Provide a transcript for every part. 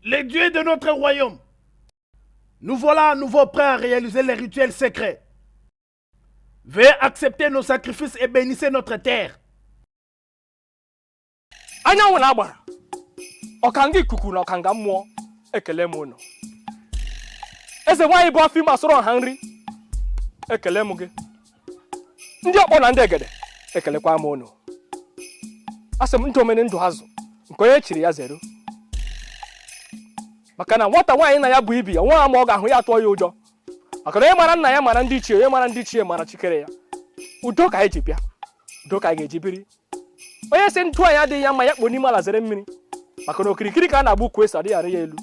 les dieux de notre royaume, nous voilà à nouveau prêts à réaliser les rituels secrets. Veuillez accepter nos sacrifices et bénissez notre terre. Anyanwụ na-agbara ọkanga ikuku na ọkanga mmụọ ekele m unu. Eze nwaanyị bụ afọ ime asụrụ ọha nri ekele m gị. Ndị ọkpọ na ndị egede ekelekwa m unu. Asị m ndụ omeni ndụ azụ nke onye chiri ya zero. Maka na nwata nwaanyị na ya bụ ibi ya nwa ama ọ ga-ahụ ya atụọ ya ụjọ. Maka na onye mara nna ya mara ndị ichie, onye mara ndị ichie mara chikere ya. Udo ka anyị ji bịa, udo ka anyị ga-eji biri. Onye si ntụ anyị adịghị ya mma ya kpo n'ime ala zere mmiri. Maka na okirikiri ka a na-agba ukwu esi adịghị arị ya elu.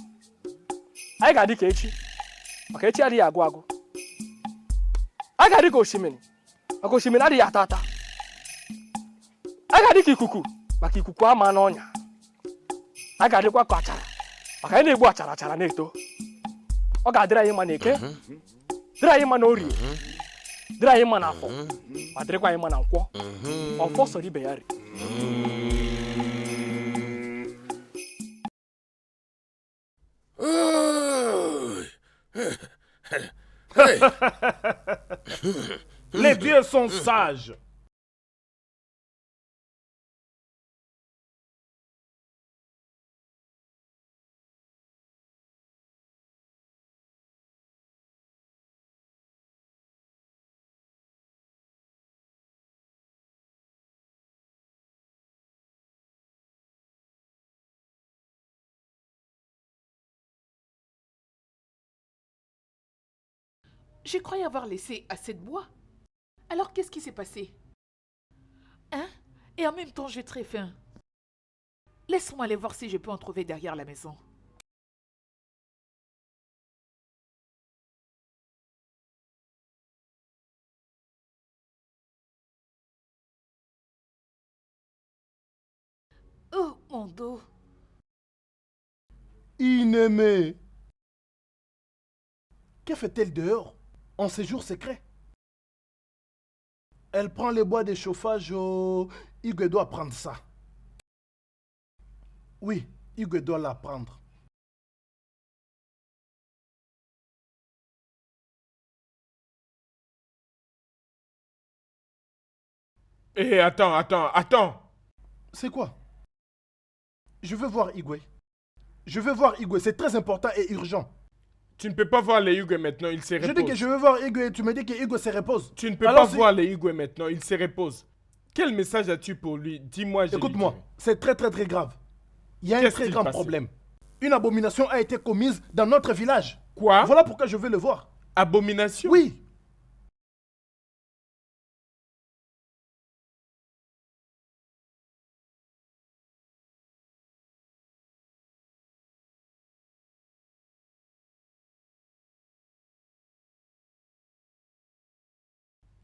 Anyị ga-adị ka echi, maka echi adịghị agwụ agwụ. Anyị ga-adị ka osimiri, maka osimiri adịghị ata ata. Anyị ga-adị ka ikuku, maka ikuku ama n'ọnya. Anyị ga-adịkwa ka achara, maka anyị na-egbu achara achara na-eto. Ọ ga-adịrị anyị mma na eke, dịrị anyị mma na orie, dịrị anyị mma na afọ, ma dịrịkwa anyị mma na nkwọ. Ọfọ sọrọ ibe ya ri. Les dieux sont sages. Je croyais avoir laissé assez de bois. Alors qu'est-ce qui s'est passé? Hein? Et en même temps, j'ai très faim. Laisse-moi aller voir si je peux en trouver derrière la maison. Oh, mon dos. Inémée. Que fait-elle dehors, en séjour secret? Elle prend les bois de chauffage au... Hugues doit prendre ça. Oui, Hugues doit la prendre. Eh, attends. C'est quoi? Je veux voir Igwe. Je veux voir Igwe, c'est très important et urgent. Tu ne peux pas voir les Hugues maintenant, il se repose. Je dis que je veux voir Igwe et tu me dis que Igwe se repose. Tu ne peux pas voir les Hugues maintenant, il se repose. Quel message as-tu pour lui? Dis-moi, je Écoute-moi, c'est très grave. Il y a un très grand problème. Une abomination a été commise dans notre village. Quoi? Voilà pourquoi je veux le voir. Abomination? Oui.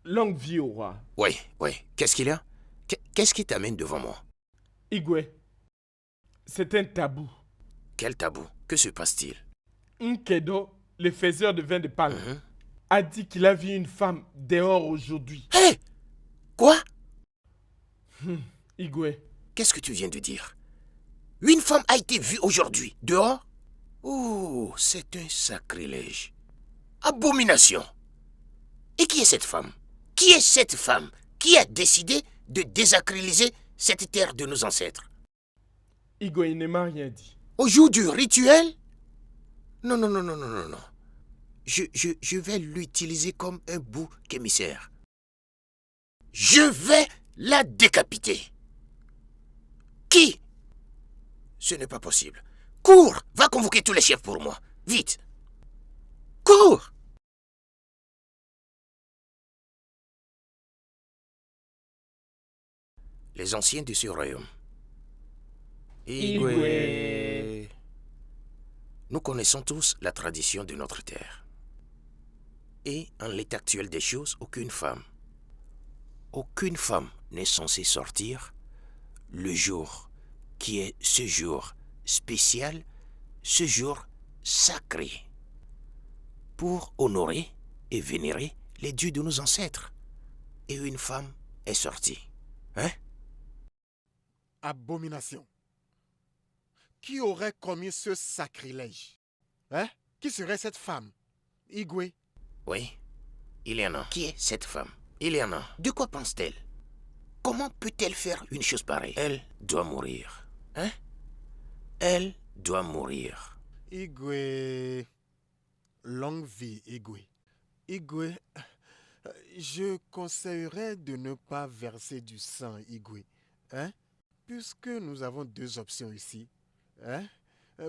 Longue vie au roi. Oui. Qu'est-ce qu'il y a? Qu'est-ce qui t'amène devant moi? Igwe, c'est un tabou. Quel tabou? Que se passe-t-il? Nkedo, le faiseur de vin de palme, a dit qu'il a vu une femme dehors aujourd'hui. Hé! Quoi? Igwe. Qu'est-ce que tu viens de dire? Une femme a été vue aujourd'hui, dehors? Oh, c'est un sacrilège. Abomination. Et qui est cette femme? Qui est cette femme qui a décidé de désacraliser cette terre de nos ancêtres? Igwe, il ne m'a rien dit. Au jour du rituel? Non. Je vais l'utiliser comme un bouc émissaire. Je vais la décapiter. Qui? Ce n'est pas possible. Cours! Va convoquer tous les chefs pour moi. Vite! Cours! Les anciens de ce royaume. Igwe. Nous connaissons tous la tradition de notre terre. Et en l'état actuel des choses, aucune femme n'est censée sortir le jour qui est ce jour spécial, ce jour sacré, pour honorer et vénérer les dieux de nos ancêtres. Et une femme est sortie. Hein? Abomination. qui aurait commis ce sacrilège? Hein? Qui serait cette femme? Igwe? Oui, il y en a. Qui est cette femme? Il y en a. De quoi pense-t-elle? Comment peut-elle faire une chose pareille? Elle doit mourir. Hein? Elle doit mourir. Igwe... Longue vie, Igwe. Igwe, je conseillerais de ne pas verser du sang, Igwe. Hein? Puisque nous avons deux options ici. Hein?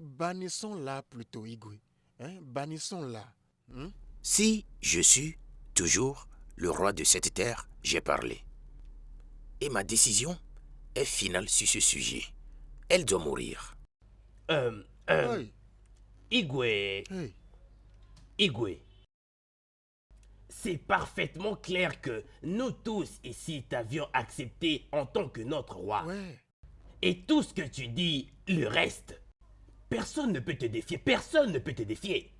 Bannissons-la plutôt, Igwe. Hein? Bannissons-la. Hein? Si je suis toujours le roi de cette terre, j'ai parlé. Et ma décision est finale sur ce sujet. Elle doit mourir. Hey, Igwe, hey. Igwe, c'est parfaitement clair que nous tous ici t'avions accepté en tant que notre roi. Ouais. Et tout ce que tu dis, le reste, personne ne peut te défier, personne ne peut te défier.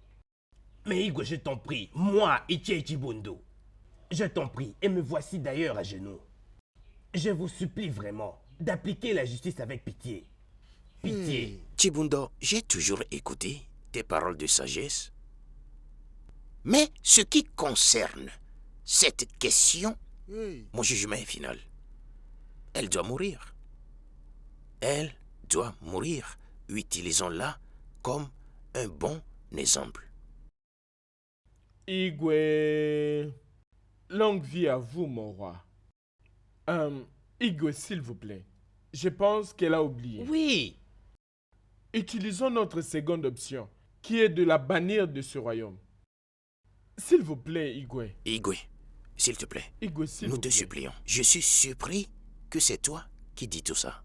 Mais Igwe, je t'en prie, moi, Ichie Chibundo, je t'en prie, et me voici d'ailleurs à genoux. Je vous supplie vraiment d'appliquer la justice avec pitié. Pitié. Chibundo, j'ai toujours écouté tes paroles de sagesse. Mais ce qui concerne cette question, Hey. mon jugement est final. Elle doit mourir. Elle doit mourir. Utilisons-la comme un bon exemple. Igwe, longue vie à vous, mon roi. Igwe, s'il vous plaît. Je pense qu'elle a oublié. Oui. Utilisons notre seconde option, qui est de la bannir de ce royaume. S'il vous plaît, Igwe. Igwe, s'il te plaît, Igwe, s'il nous vous te plaît. supplions. Je suis surpris que c'est toi qui dis tout ça.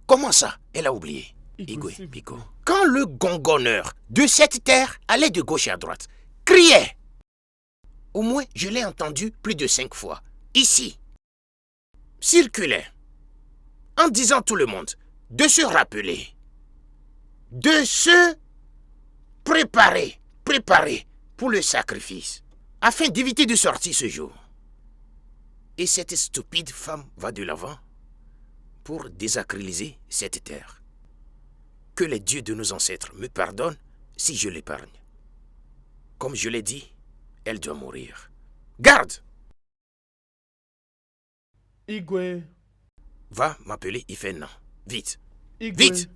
Comment ça, elle a oublié? Igwe, Igwe, s'il vous Pico. plaît. Quand le gongonneur de cette terre allait de gauche à droite, criait. Au moins, je l'ai entendu plus de 5 fois. Ici. Circulait. En disant tout le monde de se rappeler. De se préparer pour le sacrifice, afin d'éviter de sortir ce jour. Et cette stupide femme va de l'avant pour désacraliser cette terre. Que les dieux de nos ancêtres me pardonnent si je l'épargne. Comme je l'ai dit, elle doit mourir. Garde! Igwe, Va m'appeler Ifena. Vite! Igwe. Vite!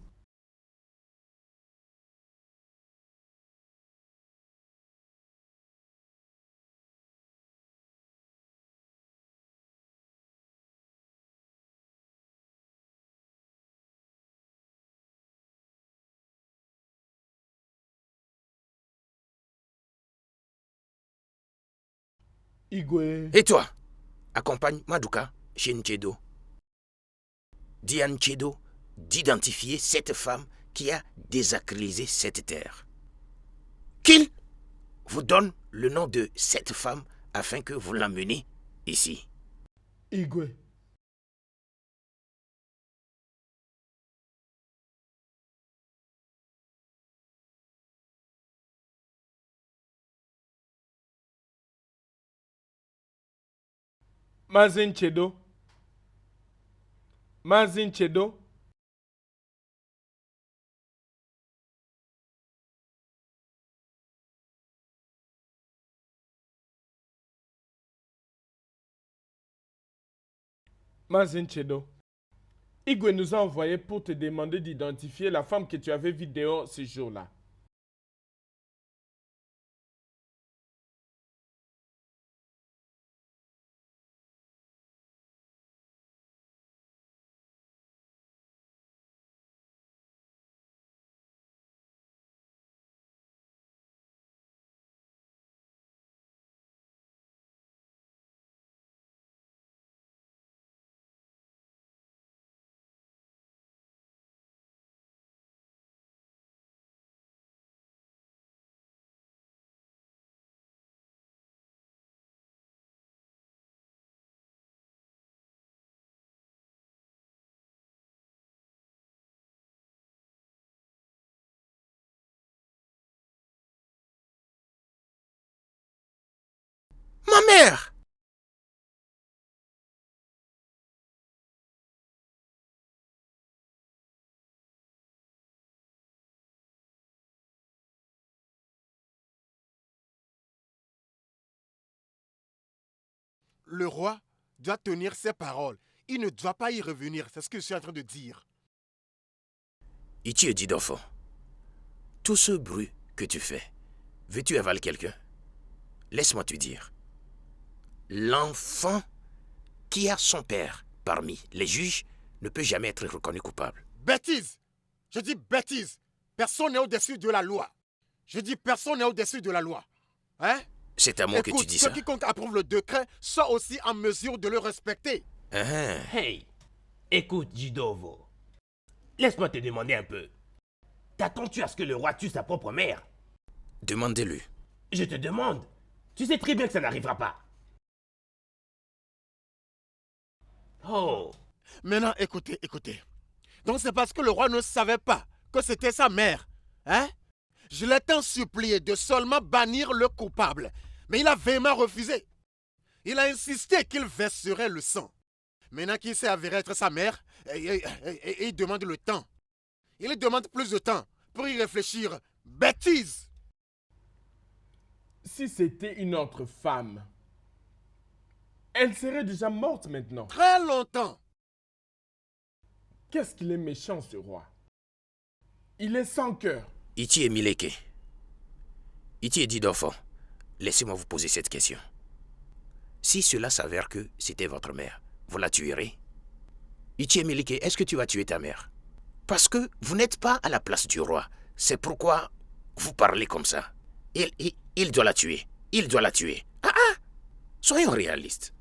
Igwe. Et toi, accompagne Maduka chez Nchedo. Dis à Nchedo d'identifier cette femme qui a désacralisé cette terre. Qu'il vous donne le nom de cette femme afin que vous l'emmeniez ici. Igwe. Mazin Chedo. Mazin Chedo. Mazin Chedo. Igwe nous a envoyé pour te demander d'identifier la femme que tu avais vue dehors ce jour-là. Ma mère! le roi doit tenir ses paroles. Il ne doit pas y revenir. C'est ce que je suis en train de dire. Ichi dit d'enfant. Tout ce bruit que tu fais, veux-tu avaler quelqu'un? Laisse-moi te dire. L'enfant qui a son père parmi les juges ne peut jamais être reconnu coupable. Bêtise! Je dis bêtise! Personne n'est au-dessus de la loi. Je dis personne n'est au-dessus de la loi. Hein? C'est à moi que tu dis ça. Ceux quiconque approuve le décret soit aussi en mesure de le respecter. Hey, écoute, Jidovo. Laisse-moi te demander un peu. T'attends-tu à ce que le roi tue sa propre mère? Demandez-lui. Je te demande. Tu sais très bien que ça n'arrivera pas. Oh. Maintenant, écoutez. Donc c'est parce que le roi ne savait pas que c'était sa mère. Hein? Je l'ai tant supplié de seulement bannir le coupable. Mais il a vraiment refusé. Il a insisté qu'il verserait le sang. Maintenant qu'il s'est avéré être sa mère, il demande le temps. Il demande plus de temps pour y réfléchir. Bêtise! Si c'était une autre femme, elle serait déjà morte maintenant. Très longtemps. Qu'est-ce qu'il est méchant, ce roi? Il est sans cœur. Ichi et Mileke. Ichi et dit d'enfant. Laissez-moi vous poser cette question. Si cela s'avère que c'était votre mère, vous la tuerez? Ichi et Mileke, est-ce que tu vas tuer ta mère? Parce que vous n'êtes pas à la place du roi. C'est pourquoi vous parlez comme ça. Il doit la tuer. Il doit la tuer. Soyons réalistes.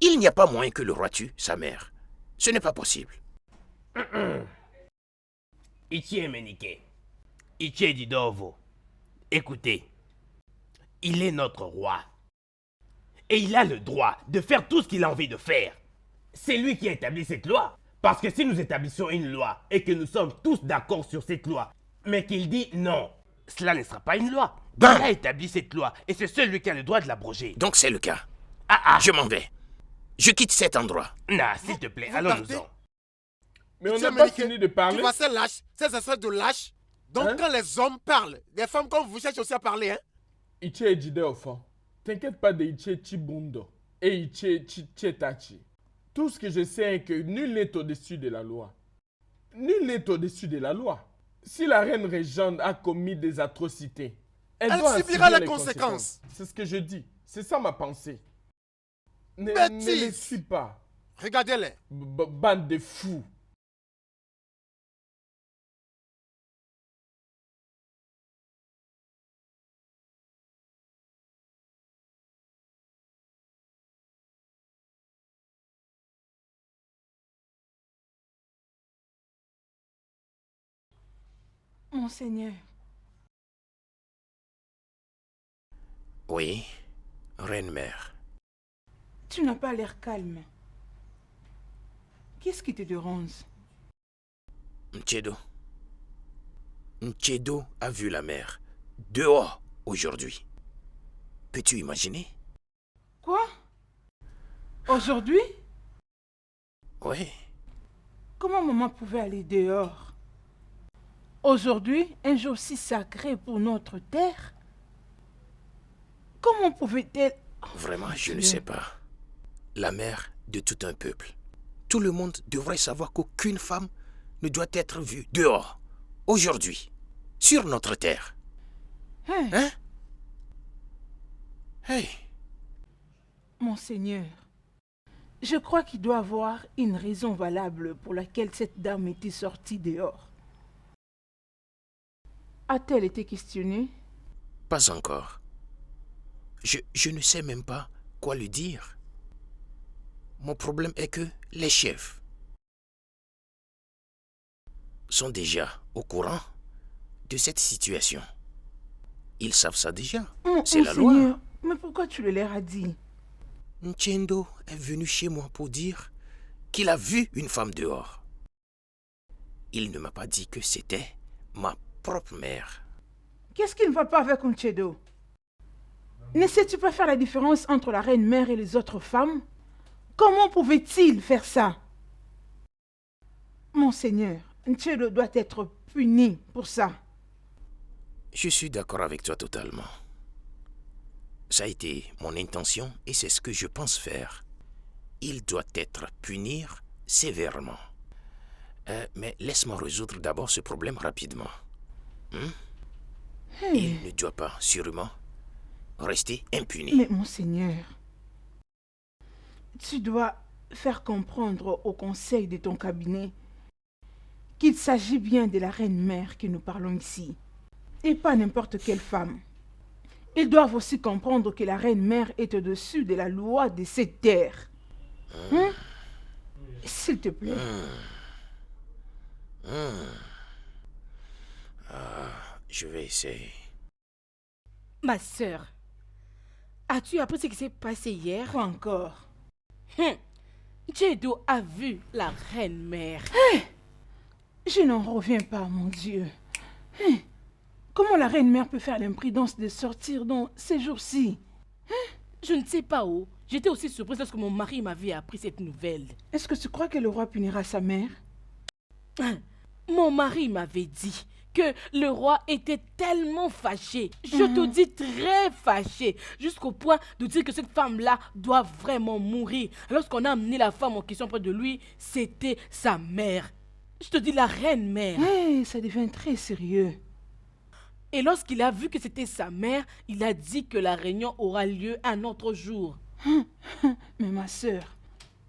Il n'y a pas moyen que le roi tue sa mère. Ce n'est pas possible. Ichi et Menike. Ichi et Didovo. Écoutez. Il est notre roi. Et il a le droit de faire tout ce qu'il a envie de faire. C'est lui qui a établi cette loi. Parce que si nous établissons une loi et que nous sommes tous d'accord sur cette loi, mais qu'il dit non, cela ne sera pas une loi. Il a établi cette loi et c'est celui qui a le droit de l'abroger. Donc c'est le cas. Je m'en vais. Je quitte cet endroit. Nah, s'il te plaît, allons-nous-en. Mais on n'a pas fini de parler. Tu vois ces lâches, ces espèces de lâches. Donc quand les hommes parlent, les femmes comme vous cherchez aussi à parler, hein? Ichi et Jideofo, t'inquiète pas de Ichi Chibundo et Ichi Chetachi. Tout ce que je sais est que nul n'est au-dessus de la loi. Nul n'est au-dessus de la loi. Si la reine régente a commis des atrocités, elle doit subira subir les conséquences. C'est ce que je dis. C'est ça ma pensée. Ne Bêtise. les suis pas. Regardez-les. Bande de fous. Monseigneur, Oui, reine-mère. tu n'as pas l'air calme. Qu'est-ce qui te dérange? Nchedo. Nchedo a vu la mère dehors aujourd'hui. Peux-tu imaginer? Quoi? Aujourd'hui? Oui. Comment maman pouvait aller dehors? Aujourd'hui, un jour si sacré pour notre terre? Comment pouvait-elle... Vraiment, je ne sais pas. La mère de tout un peuple. Tout le monde devrait savoir qu'aucune femme ne doit être vue dehors, aujourd'hui, sur notre terre. Hein? Hey! Monseigneur, je crois qu'il doit y avoir une raison valable pour laquelle cette dame était sortie dehors. A-t-elle été questionnée? Pas encore. Je ne sais même pas quoi lui dire. Mon problème est que les chefs sont déjà au courant de cette situation. Ils savent ça déjà. C'est la loi. Monseigneur, mais pourquoi tu le leur as dit? Nchendo est venu chez moi pour dire qu'il a vu une femme dehors. Il ne m'a pas dit que c'était ma propre mère. Qu'est-ce qui ne va pas avec Nchedo? Ne sais-tu pas faire la différence entre la reine-mère et les autres femmes? Comment pouvait-il faire ça? Monseigneur, Nchedo doit être puni pour ça. Je suis d'accord avec toi totalement. Ça a été mon intention et c'est ce que je pense faire. Il doit être puni sévèrement. Mais laisse-moi résoudre d'abord ce problème rapidement. Il ne doit pas, sûrement, rester impuni. Mais monseigneur, tu dois faire comprendre au conseil de ton cabinet qu'il s'agit bien de la reine-mère que nous parlons ici, et pas n'importe quelle femme. Ils doivent aussi comprendre que la reine-mère est au-dessus de la loi de cette terre. S'il te plaît. Je vais essayer. Ma sœur, as-tu appris ce qui s'est passé hier? Quoi encore? Jedo a vu la reine-mère. Je n'en reviens pas, mon Dieu. Comment la reine-mère peut faire l'imprudence de sortir dans ces jours-ci? Je ne sais pas où. J'étais aussi surprise lorsque mon mari m'avait appris cette nouvelle. Est-ce que tu crois que le roi punira sa mère? Mon mari m'avait dit que le roi était tellement fâché, je te dis très fâché, jusqu'au point de dire que cette femme-là doit vraiment mourir. Lorsqu'on a amené la femme en question près de lui, c'était sa mère. Je te dis la reine-mère. Ça devient très sérieux. Et lorsqu'il a vu que c'était sa mère, il a dit que la réunion aura lieu un autre jour. Mais ma sœur,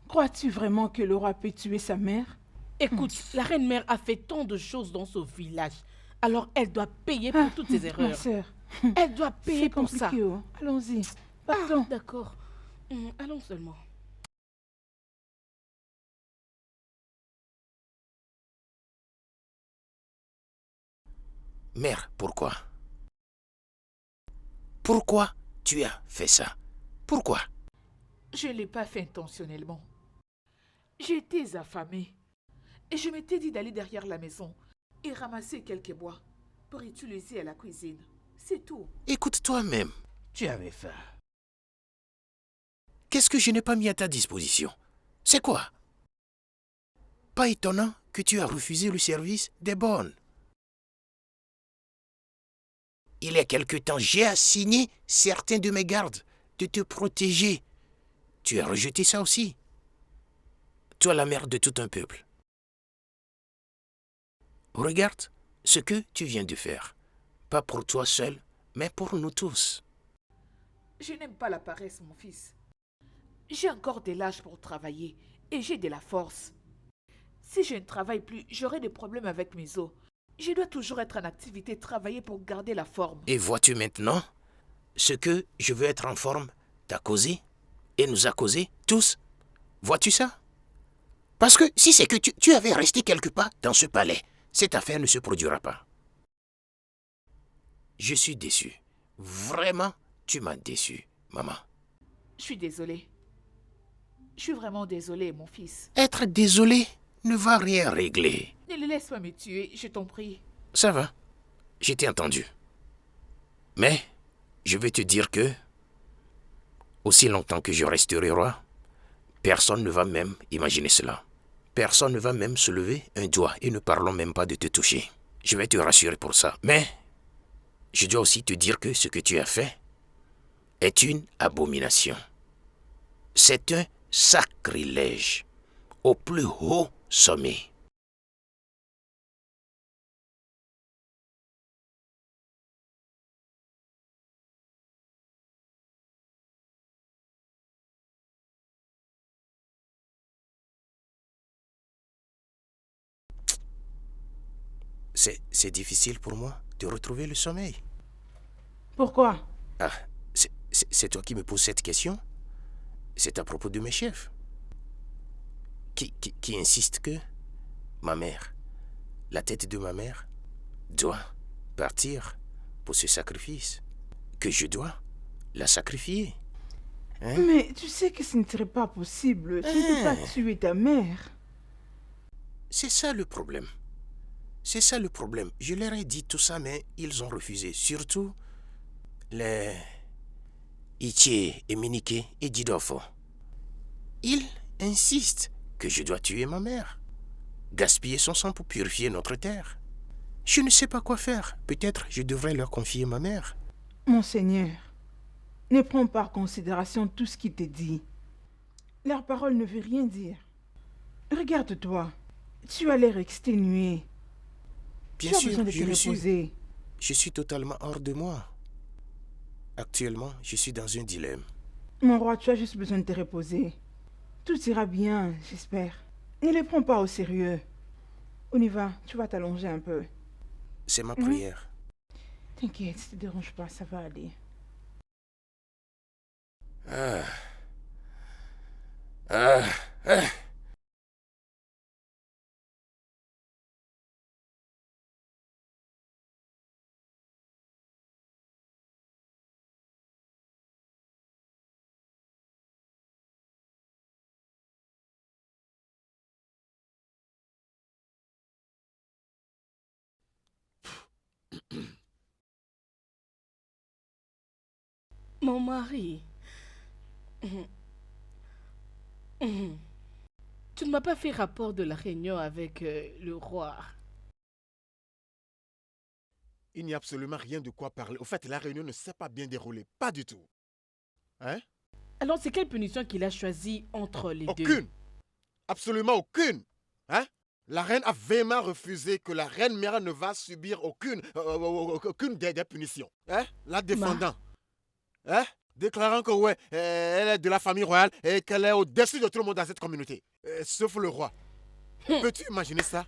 crois-tu vraiment que le roi peut tuer sa mère? Écoute, la reine-mère a fait tant de choses dans ce village. Alors elle doit payer pour toutes ses erreurs. Ma sœur, elle doit payer pour ça. Allons-y, partons. D'accord. Allons seulement. Mère, pourquoi? Pourquoi tu as fait ça? Pourquoi? Je ne l'ai pas fait intentionnellement. J'étais affamée. Et je m'étais dit d'aller derrière la maison et ramasser quelques bois pour utiliser à la cuisine. C'est tout. Écoute toi-même. Tu avais faim. Qu'est-ce que je n'ai pas mis à ta disposition? C'est quoi? Pas étonnant que tu as refusé le service des bonnes. Il y a quelque temps, j'ai assigné certains de mes gardes de te protéger. Tu as rejeté ça aussi. Toi, la mère de tout un peuple. Regarde ce que tu viens de faire. Pas pour toi seul, mais pour nous tous. Je n'aime pas la paresse, mon fils. J'ai encore de l'âge pour travailler et j'ai de la force. Si je ne travaille plus, j'aurai des problèmes avec mes os. Je dois toujours être en activité, travailler pour garder la forme. Et vois-tu maintenant ce que je veux être en forme t'a causé et nous a causé tous? Vois-tu ça? Parce que si c'est que tu avais resté quelque part dans ce palais, cette affaire ne se produira pas. Je suis déçu. Vraiment, tu m'as déçu, maman. Je suis désolée. Je suis vraiment désolée, mon fils. Être désolé ne va rien régler. Ne le laisse pas me tuer, je t'en prie. Ça va, je t'ai entendu. Mais je vais te dire que, aussi longtemps que je resterai roi, personne ne va même imaginer cela. Personne ne va même se lever un doigt et ne parlons même pas de te toucher. Je vais te rassurer pour ça. Mais je dois aussi te dire que ce que tu as fait est une abomination. C'est un sacrilège au plus haut sommet. C'est difficile pour moi de retrouver le sommeil. Pourquoi? Ah, c'est toi qui me poses cette question? C'est à propos de mes chefs. Qui insiste que ma mère, la tête de ma mère, doit partir pour ce sacrifice. Que je dois la sacrifier. Hein? Mais tu sais que ce ne serait pas possible. Tu ne peux pas tuer ta mère. C'est ça le problème. C'est ça le problème. Je leur ai dit tout ça, mais ils ont refusé. Surtout les Iché et Minike et Didofo. Ils insistent que je dois tuer ma mère. Gaspiller son sang pour purifier notre terre. Je ne sais pas quoi faire. Peut-être je devrais leur confier ma mère. Monseigneur, Ne prends pas en considération tout ce qu'il te dit. Leur parole ne veut rien dire. Regarde-toi. Tu as l'air exténué. Bien Tu as sûr, besoin de je te le suis. reposer. Je suis totalement hors de moi. Actuellement, je suis dans un dilemme. Mon roi, tu as juste besoin de te reposer. Tout ira bien, j'espère. Ne les prends pas au sérieux. On y va, tu vas t'allonger un peu. C'est ma prière. T'inquiète, ne te dérange pas, ça va aller. Ah. Ah. Ah. Mon mari. Tu ne m'as pas fait rapport de la réunion avec le roi. Il n'y a absolument rien de quoi parler. Au fait, la réunion ne s'est pas bien déroulée. Pas du tout. Hein? Alors, c'est quelle punition qu'il a choisie entre les deux? Aucune. Absolument aucune. Hein? La reine a vraiment refusé que la reine mère ne va subir aucune des punitions. Hein? La défendant. Hein? Déclarant que ouais, elle est de la famille royale et qu'elle est au-dessus de tout le monde dans cette communauté. Sauf le roi. Peux-tu imaginer ça?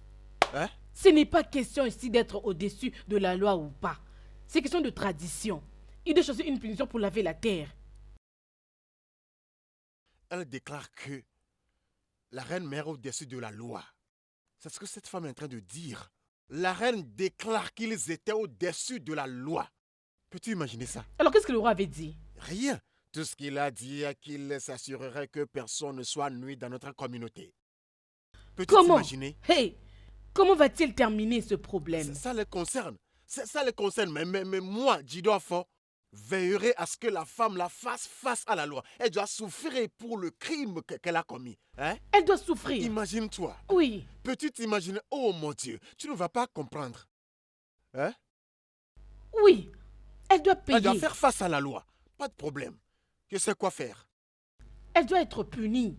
Hein? Ce n'est pas question ici d'être au-dessus de la loi ou pas. C'est question de tradition. Il doit choisir une punition pour laver la terre. Elle déclare que la reine mère est au-dessus de la loi. C'est ce que cette femme est en train de dire. La reine déclare qu'ils étaient au-dessus de la loi. Peux-tu imaginer ça? Alors, qu'est-ce que le roi avait dit? Rien. Tout ce qu'il a dit est qu'il s'assurerait que personne ne soit nuit dans notre communauté. Peux-tu t'imaginer? Hey! Comment va-t-il terminer ce problème? Ça les concerne. Ça les concerne. Mais moi, Jidofo, veillerai à ce que la femme la fasse face à la loi. Elle doit souffrir pour le crime qu'elle a commis. Hein? Elle doit souffrir. Imagine-toi. Oui. Peux-tu t'imaginer? Oh mon Dieu, tu ne vas pas comprendre. Hein? Oui. Elle doit payer. Elle doit faire face à la loi. Pas de problème. Je sais quoi faire. Elle doit être punie.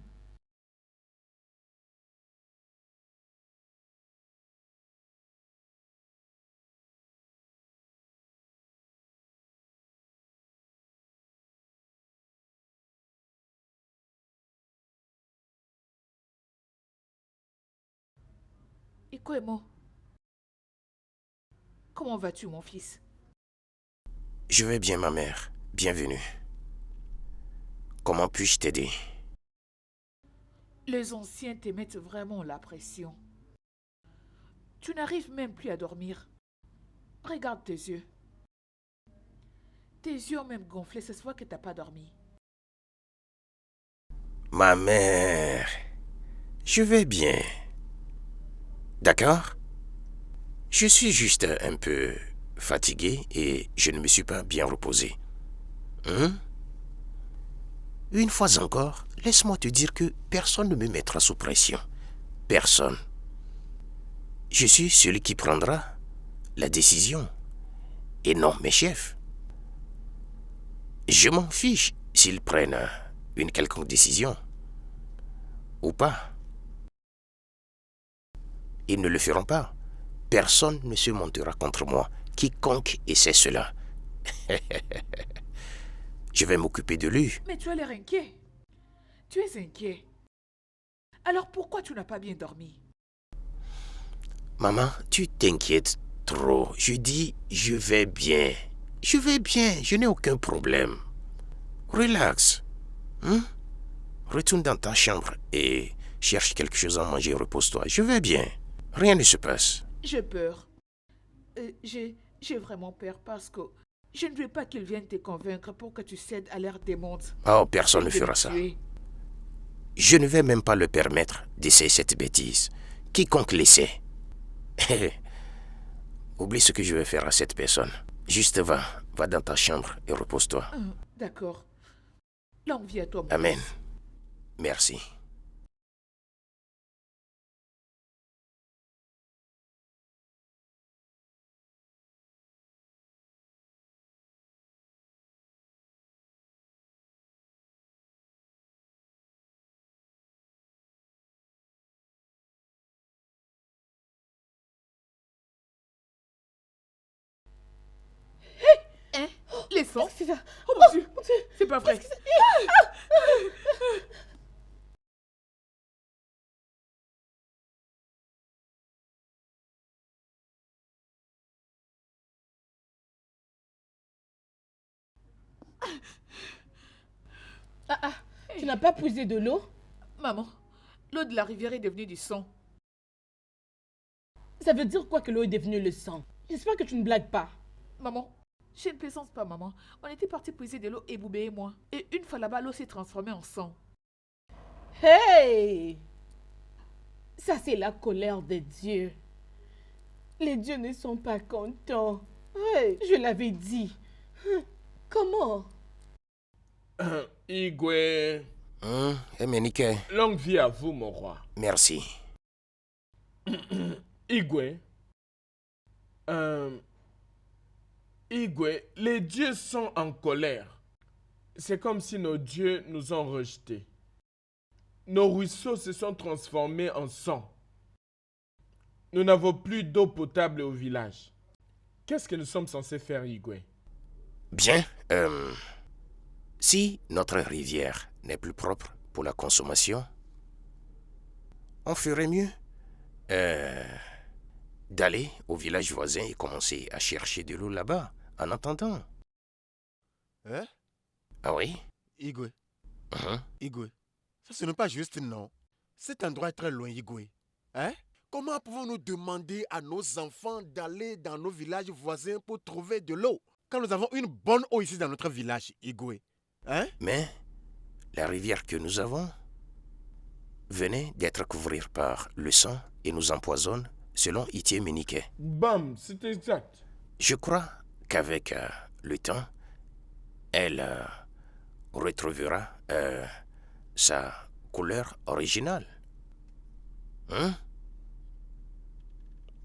Ikoemo, comment vas-tu, mon fils? Je vais bien, ma mère. Bienvenue. Comment puis-je t'aider? Les anciens te mettent vraiment la pression. Tu n'arrives même plus à dormir. Regarde tes yeux. Tes yeux ont même gonflé, c'est soit que tu n'as pas dormi. Ma mère, je vais bien. D'accord? Je suis juste un peu fatigué et je ne me suis pas bien reposé. Une fois encore, laisse-moi te dire que personne ne me mettra sous pression. Personne. Je suis celui qui prendra la décision. Et non mes chefs. Je m'en fiche s'ils prennent une quelconque décision. Ou pas. Ils ne le feront pas. Personne ne se montera contre moi. Quiconque essaie cela. Je vais m'occuper de lui. Mais tu as l'air inquiet. Tu es inquiet. Alors pourquoi tu n'as pas bien dormi? Maman, tu t'inquiètes trop. Je dis, je vais bien. Je vais bien, je n'ai aucun problème. Relax. Retourne dans ta chambre et cherche quelque chose à manger et repose-toi. Je vais bien. Rien ne se passe. J'ai peur. J'ai vraiment peur parce que je ne veux pas qu'ils viennent te convaincre pour que tu cèdes à leur demande. Oh, personne ne fera ça. Je ne vais même pas le permettre d'essayer cette bêtise. Quiconque l'essaie. Oublie ce que je vais faire à cette personne. Juste va dans ta chambre et repose-toi. D'accord. Longue vie à toi, mon Amen. fils. Merci. sang. Qu'est-ce que c'est ça? Oh Oh, mon Dieu, mon Dieu. c'est pas vrai. Ah, ah, tu n'as pas puisé de l'eau? Maman, l'eau de la rivière est devenue du sang. Ça veut dire quoi que l'eau est devenue le sang? J'espère que tu ne blagues pas. Maman, je ne plaisante pas, maman. On était partis puiser de l'eau, et Boubé et moi. Et une fois là-bas, l'eau s'est transformée en sang. Hey! Ça, c'est la colère des dieux. Les dieux ne sont pas contents. Ouais, je l'avais dit. Comment? Igwe, Emenike, longue vie à vous, mon roi. merci. Igwe, Igwe, les dieux sont en colère. C'est comme si nos dieux nous ont rejetés. Nos ruisseaux se sont transformés en sang. Nous n'avons plus d'eau potable au village. Qu'est-ce que nous sommes censés faire, Igwe? Bien, si notre rivière n'est plus propre pour la consommation, on ferait mieux d'aller au village voisin et commencer à chercher de l'eau là-bas en attendant. Hein? Ah oui? Igwe, Mhm. Igwe, ça ce n'est pas juste, non. Cet endroit est très loin, Igwe. Hein? Comment pouvons-nous demander à nos enfants d'aller dans nos villages voisins pour trouver de l'eau quand nous avons une bonne eau ici dans notre village, Igwe? Hein? Mais la rivière que nous avons venait d'être couverte par le sang et nous empoisonne selon Itié Menike. Bam, c'est exact. Je crois qu'avec le temps, elle retrouvera sa couleur originale. Hein?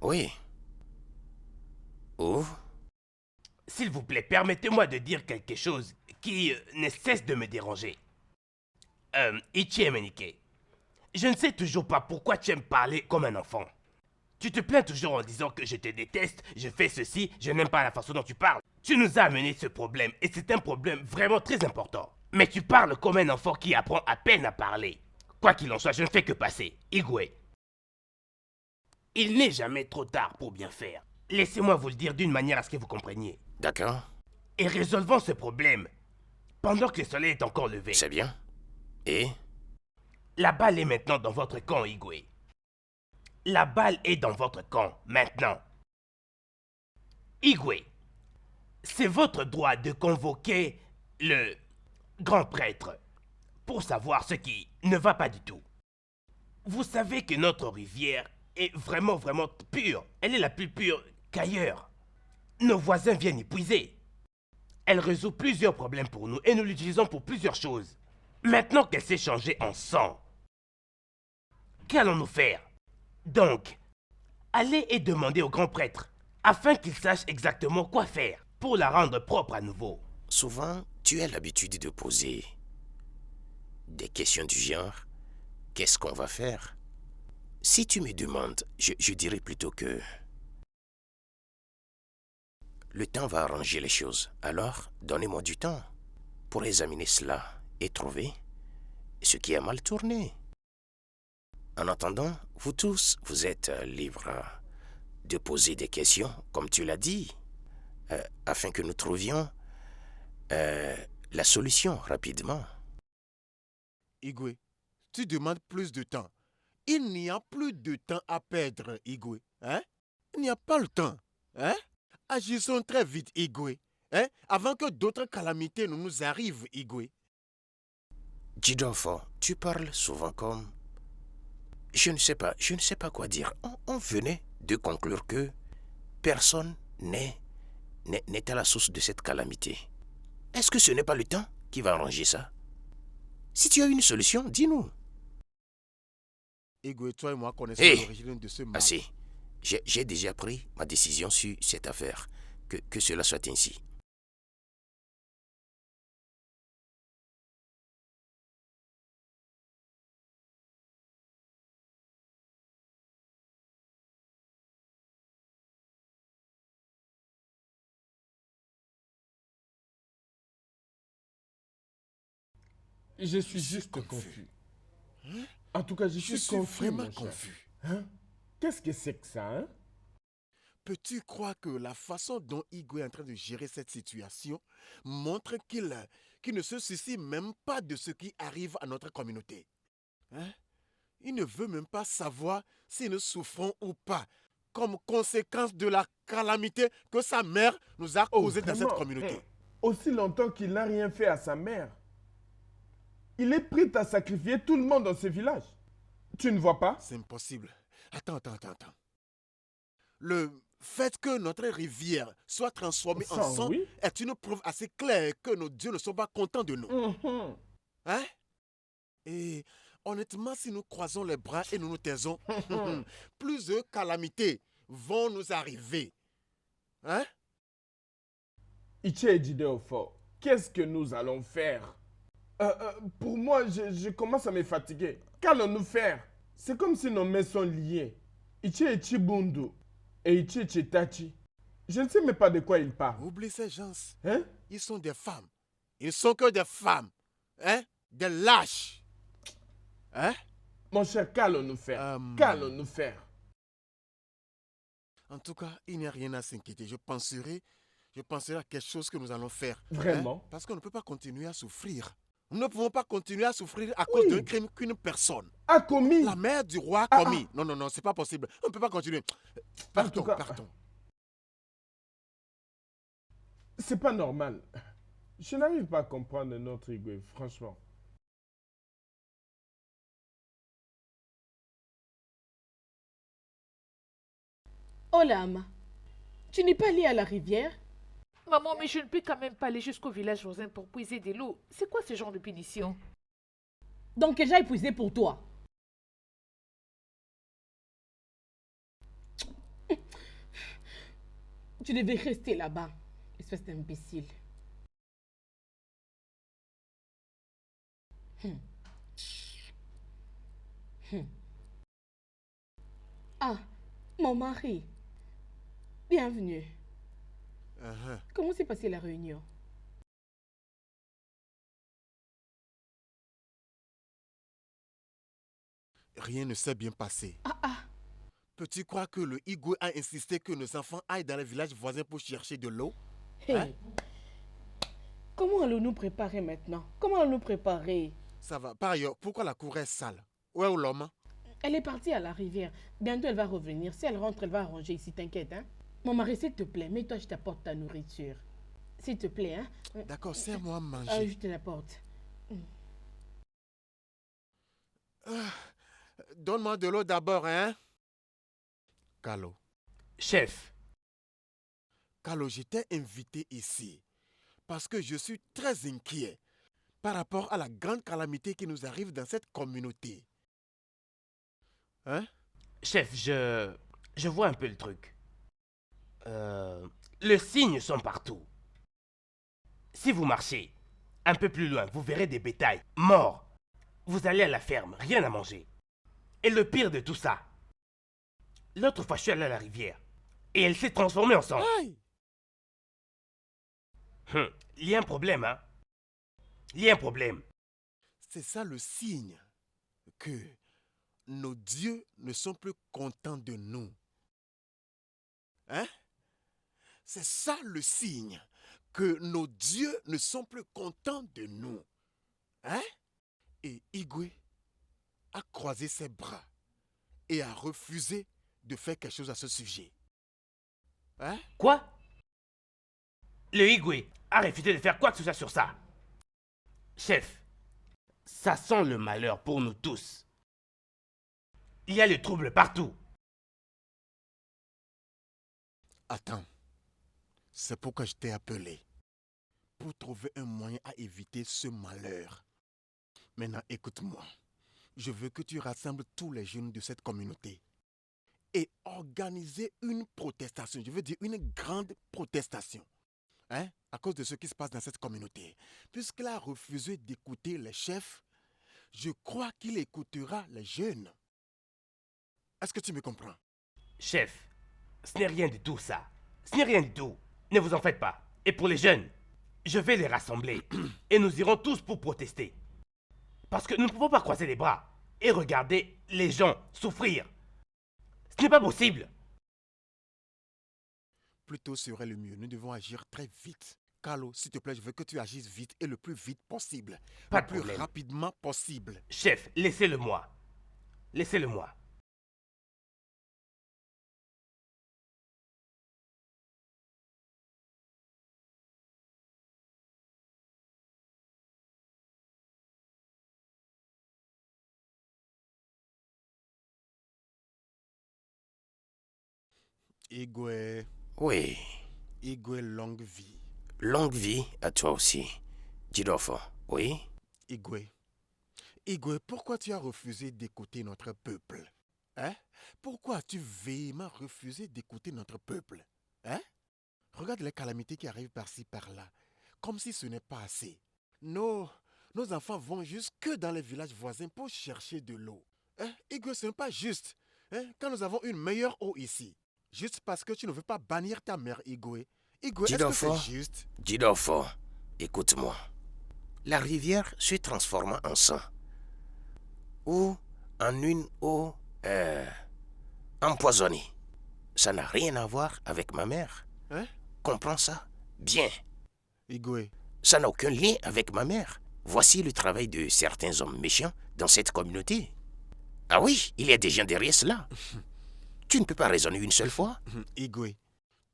Oui. Ou S'il vous plaît, permettez-moi de dire quelque chose qui ne cesse de me déranger. Ichi Emenike, je ne sais toujours pas pourquoi tu aimes parler comme un enfant. Tu te plains toujours en disant que je te déteste, je fais ceci, je n'aime pas la façon dont tu parles. Tu nous as amené ce problème et c'est un problème vraiment très important. Mais tu parles comme un enfant qui apprend à peine à parler. Quoi qu'il en soit, je ne fais que passer. Igwe, il n'est jamais trop tard pour bien faire. Laissez-moi vous le dire d'une manière à ce que vous compreniez. d'accord, Et résolvons ce problème pendant que le soleil est encore levé. c'est bien. Et La balle est maintenant dans votre camp, Igwe. La balle est dans votre camp, maintenant. Igwe, c'est votre droit de convoquer le grand prêtre pour savoir ce qui ne va pas du tout. Vous savez que notre rivière est vraiment pure. Elle est la plus pure qu'ailleurs. Nos voisins viennent y puiser. Elle résout plusieurs problèmes pour nous et nous l'utilisons pour plusieurs choses. Maintenant qu'elle s'est changée en sang, qu'allons-nous faire? Donc, allez et demandez au grand prêtre afin qu'il sache exactement quoi faire pour la rendre propre à nouveau. souvent, tu as l'habitude de poser des questions du genre « Qu'est-ce qu'on va faire ?» Si tu me demandes, je dirais plutôt que le temps va arranger les choses. Alors, donnez-moi du temps pour examiner cela et trouver ce qui a mal tourné. En attendant, vous tous, vous êtes libres de poser des questions, comme tu l'as dit, afin que nous trouvions la solution rapidement. Igwe, tu demandes plus de temps. Il n'y a plus de temps à perdre, Igwe. Hein? Il n'y a pas le temps. Hein? Agissons très vite, Igwe. Hein? Avant que d'autres calamités ne nous arrivent, Igwe. Jidofo, tu parles souvent comme... Je ne sais pas quoi dire. On venait de conclure que personne n'est à la source de cette calamité. Est-ce que ce n'est pas le temps qui va arranger ça? Si tu as une solution, dis-nous. Igwe, toi et moi connaissons Hey, l'origine de ce mal. assez. J'ai déjà pris ma décision sur cette affaire. Que cela soit ainsi. Je suis juste confus. En tout cas, je suis confus, vraiment mon cher. confus. Hein? Qu'est-ce que c'est que ça, hein? Peux-tu croire que la façon dont Igwe est en train de gérer cette situation montre qu'il ne se soucie même pas de ce qui arrive à notre communauté? Hein? Il ne veut même pas savoir si nous souffrons ou pas, comme conséquence de la calamité que sa mère nous a causée dans cette vraiment? communauté. Aussi longtemps qu'il n'a rien fait à sa mère. Il est prêt à sacrifier tout le monde dans ce village. Tu ne vois pas? C'est impossible. Attends. Le fait que notre rivière soit transformée en sang oui. est une preuve assez claire que nos dieux ne sont pas contents de nous. Hein? Et honnêtement, si nous croisons les bras et nous nous taisons, plus de calamités vont nous arriver. Hein? Ichi et Jideofo, qu'est-ce que nous allons faire? Pour moi, je commence à me fatiguer. Qu'allons-nous faire? C'est comme si nos mains sont liées. Ichi et Chibundu et Ichi et Chitachi. Je ne sais même pas de quoi ils parlent. Oublie ces gens. Hein? Ils sont des femmes. Ils ne sont que des femmes. Hein? Des lâches. Hein? Mon cher, qu'allons-nous faire? Qu'allons-nous faire? En tout cas, il n'y a rien à s'inquiéter. Je penserai à quelque chose que nous allons faire. Vraiment? Hein? Parce qu'on ne peut pas continuer à souffrir. Nous ne pouvons pas continuer à souffrir à cause d'un crime qu'une personne a commis. La mère du roi a commis. Non, c'est pas possible. On ne peut pas continuer. Partons. C'est pas normal. Je n'arrive pas à comprendre notre Igwe, franchement. Oh l'âme, tu n'es pas allé à la rivière? Maman, mais je ne peux quand même pas aller jusqu'au village voisin pour puiser de l'eau. C'est quoi ce genre de punition? Donc que j'aille puiser pour toi. Tu devais rester là-bas, espèce d'imbécile. Ah, mon mari. Bienvenue. Comment s'est passée la réunion? Rien ne s'est bien passé. Peux-tu croire que le Igwe a insisté que nos enfants aillent dans le village voisin pour chercher de l'eau? Hey. Comment allons-nous préparer maintenant? Comment allons-nous préparer? Ça va. Par ailleurs, pourquoi la cour est sale? Où est l'homme? Elle est partie à la rivière. Bientôt, elle va revenir. Si elle rentre, elle va ranger ici. T'inquiète, hein? Mon mari, s'il te plaît, mets-toi, je t'apporte ta nourriture. S'il te plaît, hein? D'accord, serre-moi à manger. Je te l'apporte. Donne-moi de l'eau d'abord, hein? Kalo. Chef. Kalo, je t'ai invité ici parce que je suis très inquiet par rapport à la grande calamité qui nous arrive dans cette communauté. Hein? Chef, je vois un peu le truc. Les signes sont partout. Si vous marchez un peu plus loin, vous verrez des bétails morts. Vous allez à la ferme, rien à manger. Et le pire de tout ça, l'autre fois je suis allé à la rivière et elle s'est transformée en sang. Il y a un problème, hein? Il y a un problème. C'est ça le signe que nos dieux ne sont plus contents de nous. Hein? C'est ça le signe que nos dieux ne sont plus contents de nous. Hein? Et Igwe a croisé ses bras et a refusé de faire quelque chose à ce sujet. Hein? Quoi? Le Igwe a refusé de faire quoi que ce soit sur ça. Chef, ça sent le malheur pour nous tous. Il y a le trouble partout. Attends, c'est pourquoi je t'ai appelé. Pour trouver un moyen à éviter ce malheur. Maintenant, écoute-moi. Je veux que tu rassembles tous les jeunes de cette communauté et organiser une protestation. Je veux dire une grande protestation. Hein? À cause de ce qui se passe dans cette communauté. Puisqu'il a refusé d'écouter les chefs, je crois qu'il écoutera les jeunes. Est-ce que tu me comprends? Chef, ce n'est rien du tout ça. Ce n'est rien du tout. Ne vous en faites pas. Et pour les jeunes, je vais les rassembler et nous irons tous pour protester. Parce que nous ne pouvons pas croiser les bras et regarder les gens souffrir. Ce n'est pas possible. Plus tôt serait le mieux. Nous devons agir très vite. Carlo, s'il te plaît, je veux que tu agisses vite et le plus vite possible. Pas le de plus problème. rapidement possible. Chef, laissez-le moi. Laissez-le moi. Igwe, Oui, Igwe, longue vie. longue vie à toi aussi. Jidofo, oui? Igwe, Igwe, pourquoi tu as refusé d'écouter notre peuple? Hein? Pourquoi as-tu véhément refusé d'écouter notre peuple? Hein? Regarde les calamités qui arrivent par-ci, par-là. Comme si ce n'est pas assez. Nos enfants vont jusque dans les villages voisins pour chercher de l'eau. Hein? Igwe, ce n'est pas juste. Hein? Quand nous avons une meilleure eau ici. Juste parce que tu ne veux pas bannir ta mère, Igwe. Igwe, est-ce que Jidofo, c'est juste? Jidofo, écoute-moi. La rivière se transforma en sang. Ou en une eau empoisonnée. Ça n'a rien à voir avec ma mère. Hein? Comprends ça? Bien. Igwe, Ça n'a aucun lien avec ma mère. Voici le travail de certains hommes méchants dans cette communauté. Ah oui, il y a des gens derrière cela. Tu ne peux pas raisonner une seule fois. Igwe,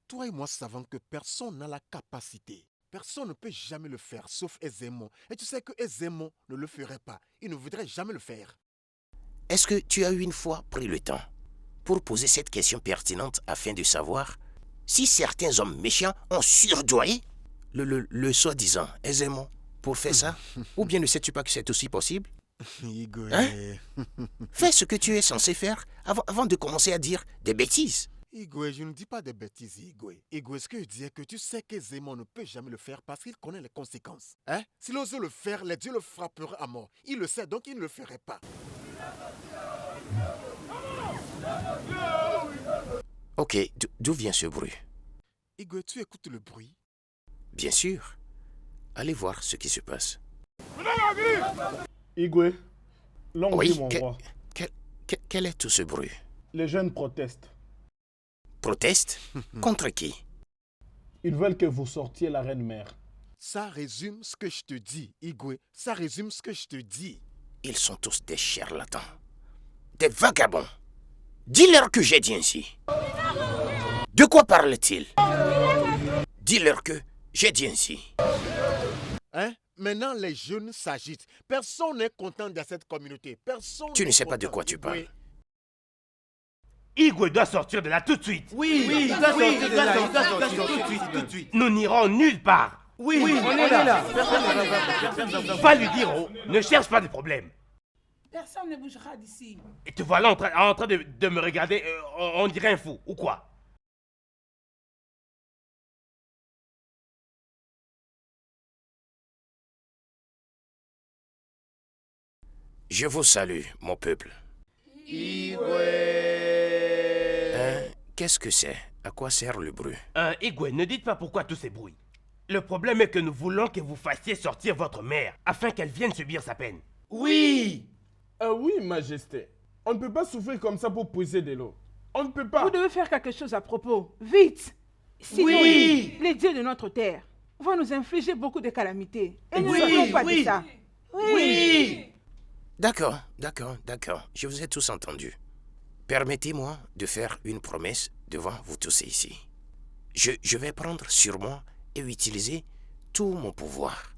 toi et moi savons que personne n'a la capacité. Personne ne peut jamais le faire, sauf Ezemo. Et tu sais que Ezemo ne le ferait pas. Il ne voudrait jamais le faire. Est-ce que tu as une fois pris le temps pour poser cette question pertinente afin de savoir si certains hommes méchants ont surdoyé le soi-disant aisément pour faire ça? Ou bien ne sais-tu pas que c'est aussi possible? Igwe... Hein? Fais ce que tu es censé faire avant de commencer à dire des bêtises. Igwe, je ne dis pas des bêtises, Igwe. Igwe, ce que je dis est que tu sais qu'Ezemo ne peut jamais le faire parce qu'il connaît les conséquences. Hein? S'il ose le faire, les dieux le frapperaient à mort. Il le sait, donc il ne le ferait pas. Ok, d'où vient ce bruit? Igwe, tu écoutes le bruit? Bien sûr. Allez voir ce qui se passe. Igwe, longue Oui, vie, mon roi. quel est tout ce bruit? Les jeunes protestent. Proteste? Contre qui? Ils veulent que vous sortiez la reine-mère. Ça résume ce que je te dis, Igwe. Ça résume ce que je te dis. Ils sont tous des charlatans. Des vagabonds. Dis-leur que j'ai dit ainsi. De quoi parle-t-il? Dis-leur que j'ai dit ainsi. Hein? Maintenant, les jeunes s'agitent. Personne n'est content de cette communauté. Personne. Tu ne n'est sais pas de content, quoi tu Igwe. parles. Igwe doit sortir de là tout de suite. Oui, il doit sortir de là, il doit sortir tout de suite. Nous n'irons nulle part. Oui, on est là. Va lui dire, oh, ne cherche pas de problème. Personne ne bougera d'ici. Et te voilà en train de me regarder, on dirait un fou, ou quoi? Je vous salue, mon peuple. Qu'est-ce que c'est? À quoi sert le bruit? Igwe, ne dites pas pourquoi tous ces bruits. Le problème est que nous voulons que vous fassiez sortir votre mère, afin qu'elle vienne subir sa peine. Oui. Oui, Majesté. On ne peut pas souffrir comme ça pour puiser de l'eau. On ne peut pas. Vous devez faire quelque chose à propos. Vite. Sinon, Oui. les dieux de notre terre vont nous infliger beaucoup de calamités. Et nous ne Oui, voulons pas oui. de ça. Oui. D'accord. Je vous ai tous entendus. Permettez-moi de faire une promesse devant vous tous ici. Je vais prendre sur moi et utiliser tout mon pouvoir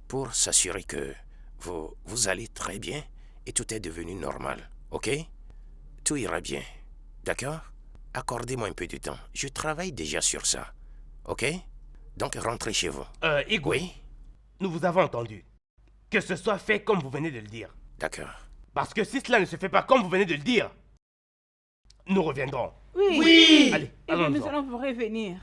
pour s'assurer que vous allez très bien et tout est devenu normal. Ok? Tout ira bien. D'accord? Accordez-moi un peu de temps. Je travaille déjà sur ça. Ok? Donc rentrez chez vous. Igwe, Oui? nous vous avons entendu. Que ce soit fait comme vous venez de le dire. D'accord. Parce que si cela ne se fait pas comme vous venez de le dire, nous reviendrons. Oui. Allez, Et allons. nous allons vous revenir.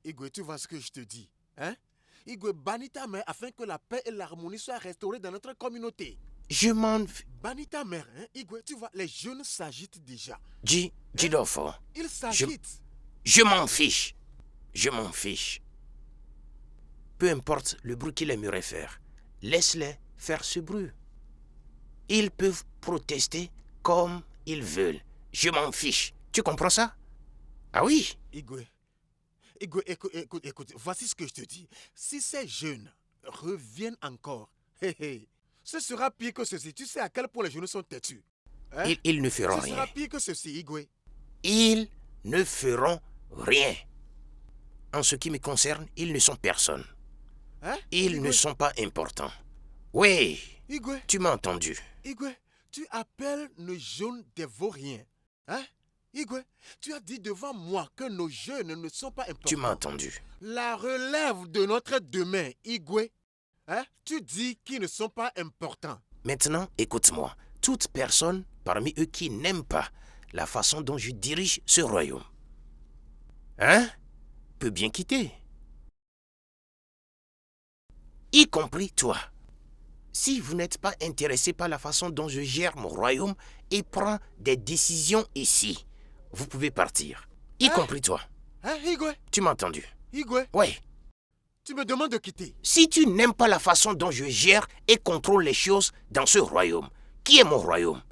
Igwe, tu vois ce que je te dis, hein? Igwe, bannis ta mère afin que la paix et l'harmonie soient restaurées dans notre communauté. Je m'en... Bannis ta mère, hein? Igwe, tu vois, les jeunes s'agitent déjà. Jidofo. Ils s'agitent. Je m'en fiche. Je m'en fiche. Peu importe le bruit qu'ils aimeraient faire, laisse-les faire ce bruit. Ils peuvent protester comme ils veulent. Je m'en fiche. Tu comprends ça? Ah oui? Igwe, écoute, voici ce que je te dis. Si ces jeunes reviennent encore, ce sera pire que ceci. Tu sais à quel point les jeunes sont têtus. Hein? Ils ne feront rien. Ce sera pire que ceci, Igwe. Ils ne feront rien. En ce qui me concerne, ils ne sont personne. Hein? Ils Igwe? ne sont pas importants. Oui, Igwe, tu m'as entendu. Igwe, tu appelles nos jeunes des vauriens. Hein? Igwe, tu as dit devant moi que nos jeunes ne sont pas importants. Tu m'as entendu. La relève de notre demain, Igwe, hein? Tu dis qu'ils ne sont pas importants. Maintenant, écoute-moi. Toute personne parmi eux qui n'aime pas la façon dont je dirige ce royaume, peut bien quitter. Y compris toi. Si vous n'êtes pas intéressé par la façon dont je gère mon royaume et prends des décisions ici, vous pouvez partir. Y compris toi. Hein, Igwe? Tu m'as entendu? Igwe? Oui. Tu me demandes de quitter. Si tu n'aimes pas la façon dont je gère et contrôle les choses dans ce royaume, qui est mon royaume?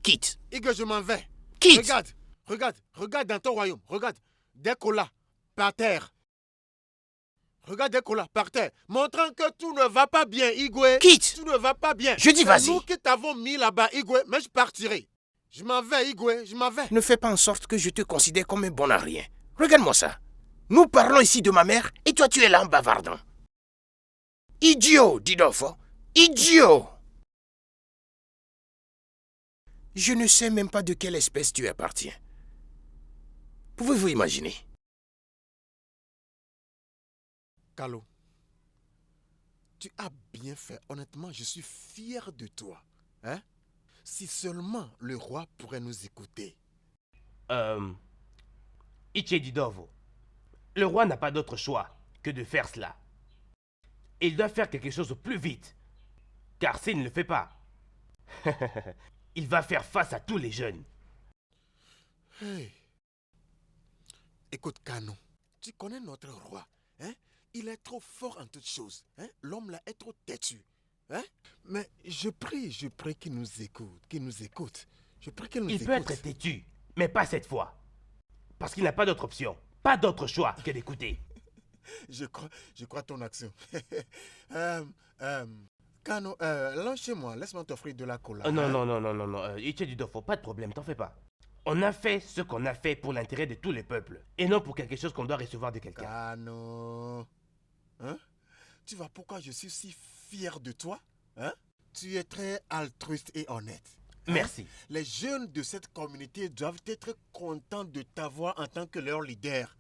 Quitte. Igwe, je m'en vais. Quitte. Regarde dans ton royaume. Regarde. Des colas par terre. Regarde des colas par terre. Montrant que tout ne va pas bien, Igwe. Quitte. Tout ne va pas bien. Je dis vas-y. C'est nous qui t'avons mis là-bas, Igwe, mais je partirai. Je m'en vais, Igwe, je m'en vais. Ne fais pas en sorte que je te considère comme un bon à rien. Regarde-moi ça. Nous parlons ici de ma mère et toi tu es là en bavardant. Idiot, Didofo. Idiot. Je ne sais même pas de quelle espèce tu appartiens. Pouvez-vous imaginer? Kalo, tu as bien fait. Honnêtement, je suis fier de toi. Hein? Si seulement le roi pourrait nous écouter. Ichedidovo, le roi n'a pas d'autre choix que de faire cela. Il doit faire quelque chose au plus vite. Car s'il ne le fait pas, il va faire face à tous les jeunes. Hey. Écoute, Kano, tu connais notre roi, hein? Il est trop fort en toutes choses, hein? L'homme là est trop têtu, hein? Mais je prie qu'il nous écoute, Je prie qu'il nous écoute. Il peut être têtu, mais pas cette fois. Parce qu'il n'a pas d'autre option, pas d'autre choix que d'écouter. Je crois ton action. Kano, lâche-moi, laisse-moi t'offrir de la cola. Non. Ichedidofo, pas de problème, t'en fais pas. On a fait ce qu'on a fait pour l'intérêt de tous les peuples, et non pour quelque chose qu'on doit recevoir de quelqu'un. Kano, hein? Tu vois pourquoi je suis si fier de toi? Hein? Tu es très altruiste et honnête. Hein? Merci. Les jeunes de cette communauté doivent être contents de t'avoir en tant que leur leader.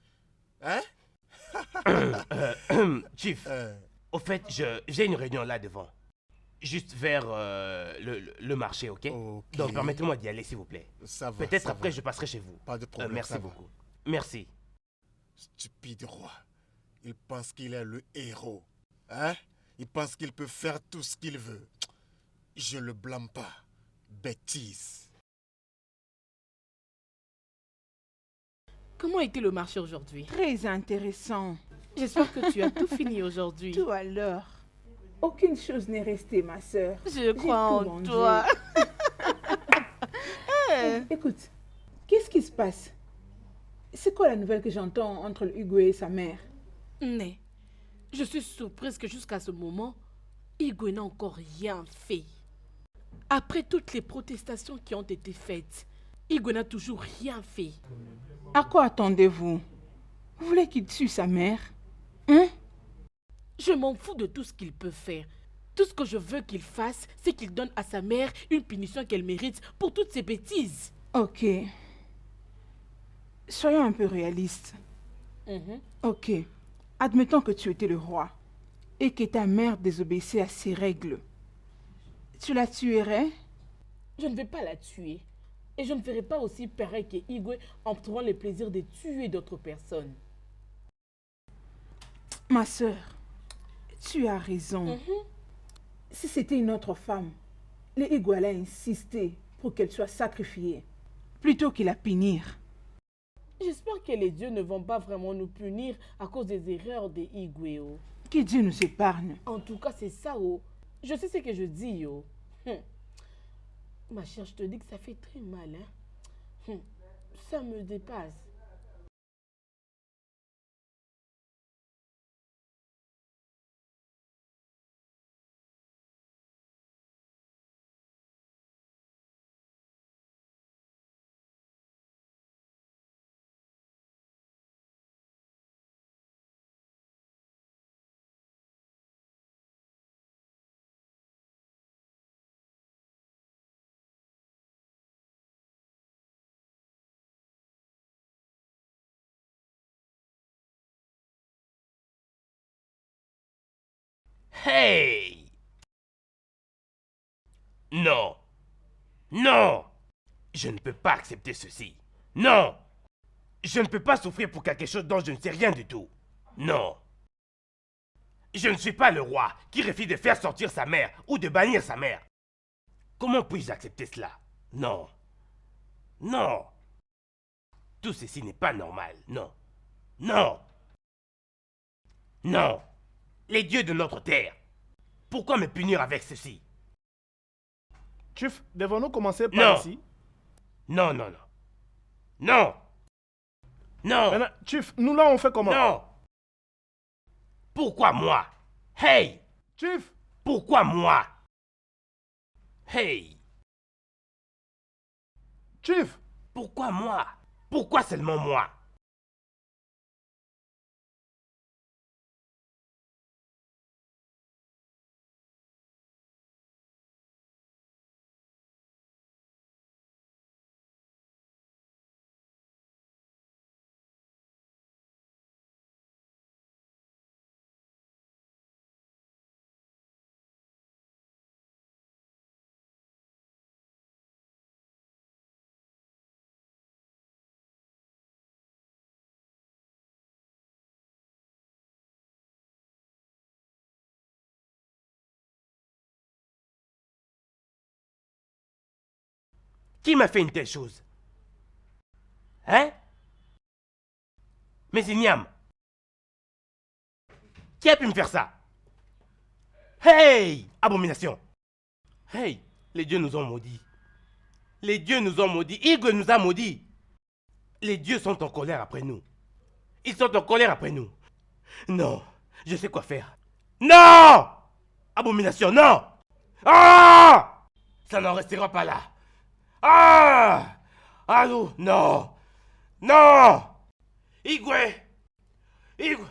Hein? Chief, au fait, j'ai une réunion là devant. Juste vers le marché, ok? Donc permettez-moi d'y aller, s'il vous plaît. Ça va. Peut-être après, je passerai chez vous. Pas de problème. Merci beaucoup. Merci. Stupide roi. Il pense qu'il est le héros. Hein? Il pense qu'il peut faire tout ce qu'il veut. Je le blâme pas. Bêtise. Comment était le marché aujourd'hui? Très intéressant. J'espère que tu as tout fini aujourd'hui. Tout à l'heure. Aucune chose n'est restée, ma sœur. Je crois en toi. Écoute, qu'est-ce qui se passe? C'est quoi la nouvelle que j'entends entre Hugo et sa mère? Mais, je suis surprise que jusqu'à ce moment, Hugo n'a encore rien fait. Après toutes les protestations qui ont été faites, Hugo n'a toujours rien fait. À quoi attendez-vous? Vous voulez qu'il tue sa mère? Hein? Je m'en fous de tout ce qu'il peut faire. Tout ce que je veux qu'il fasse, c'est qu'il donne à sa mère une punition qu'elle mérite pour toutes ses bêtises. Ok. Soyons un peu réalistes. Ok. Admettons que tu étais le roi et que ta mère désobéissait à ses règles. Tu la tuerais? Je ne vais pas la tuer. Et je ne ferai pas aussi pareil que Igwe en trouvant le plaisir de tuer d'autres personnes. Ma sœur, tu as raison. Si c'était une autre femme, les Igwe allaient insister pour qu'elle soit sacrifiée, plutôt que la punir. J'espère que les dieux ne vont pas vraiment nous punir à cause des erreurs des Igwe. Oh. Que Dieu nous épargne. En tout cas, c'est ça. Oh. Je sais ce que je dis. Oh. Ma chère, je te dis que ça fait très mal. Hein? Ça me dépasse. Hey! Non! Non! Je ne peux pas accepter ceci. Non! Je ne peux pas souffrir pour quelque chose dont je ne sais rien du tout. Non! Je ne suis pas le roi qui refuse de faire sortir sa mère ou de bannir sa mère. Comment puis-je accepter cela? Non! Non! Tout ceci n'est pas normal. Non! Non! Non! Les dieux de notre terre, pourquoi me punir avec ceci? Chuf, devons-nous commencer par ici? Non, non, non. Non! Non! Maintenant, Chuf, nous là on fait comment? Non! Pourquoi moi? Hey! Chuf! Pourquoi moi? Hey! Chuf! Pourquoi moi? Pourquoi seulement moi? Qui m'a fait une telle chose? Hein? Mais Ignam, qui a pu me faire ça? Hey! Abomination! Hey! Les dieux nous ont maudits. Les dieux nous ont maudits. Igwe nous a maudits. Les dieux sont en colère après nous. Ils sont en colère après nous. Non, je sais quoi faire. Non! Abomination, non! Ah! Ça n'en restera pas là. Ah! Allô? Non! Non! Igwe! Igwe!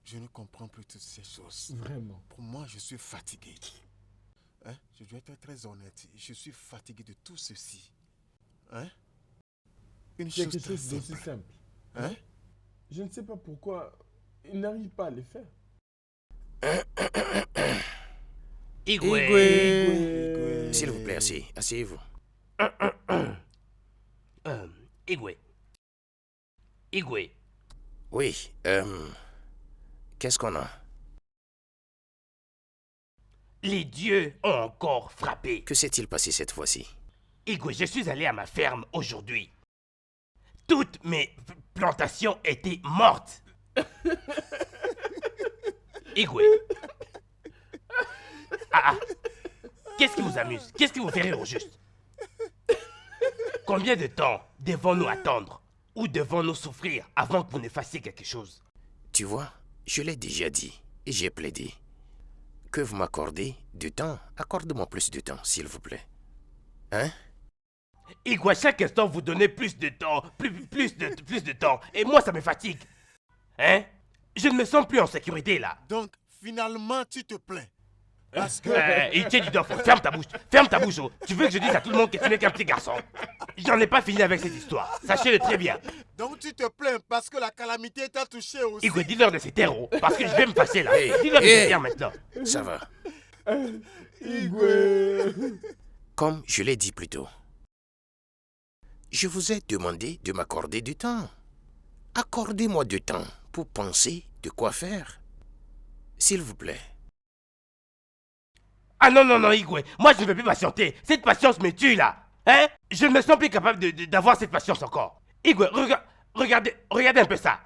Je ne comprends plus toutes ces choses. Vraiment. Pour moi, je suis fatigué. Hein? Je dois être très honnête. Je suis fatigué de tout ceci. Hein? Une C'est chose quelque très chose d'aussi simple. simple. Hein? Je ne sais pas pourquoi il n'arrive pas à le faire. Igwe! S'il vous plaît, asseyez-vous. Igwe. Igwe. Oui, qu'est-ce qu'on a? Les dieux ont encore frappé. Que s'est-il passé cette fois-ci? Igwe, je suis allé à ma ferme aujourd'hui. Toutes mes plantations étaient mortes. Igwe. Qu'est-ce qui vous amuse? Qu'est-ce qui vous fait rire au juste? Combien de temps devons-nous attendre? Ou devons-nous souffrir avant que vous ne fassiez quelque chose? Tu vois, je l'ai déjà dit et j'ai plaidé. Que vous m'accordez du temps, accorde-moi plus de temps, s'il vous plaît. Hein? Igwe, chaque instant, vous donnez plus de temps, plus de temps. Et moi, ça me fatigue. Hein? Je ne me sens plus en sécurité, là. Donc, finalement, tu te plains. Parce que... Itié du Dofo, ferme ta bouche. Oh. Tu veux que je dise à tout le monde que tu n'es qu'un petit garçon? J'en ai pas fini avec cette histoire. Sachez-le très bien. Donc tu te plains parce que la calamité t'a touché aussi. Igwe, dis-leur de se taire, oh, parce que je vais me passer là. Hey, Dis-leur de se taire maintenant. Ça va. Igwe! Comme je l'ai dit plus tôt, Je vous ai demandé de m'accorder du temps. Accordez-moi du temps pour penser de quoi faire. S'il vous plaît. Ah non, non, non, Igwe, moi je ne vais plus patienter. Cette patience me tue là. Hein? Je ne me sens plus capable d'avoir cette patience encore. Igwe, regardez un peu ça.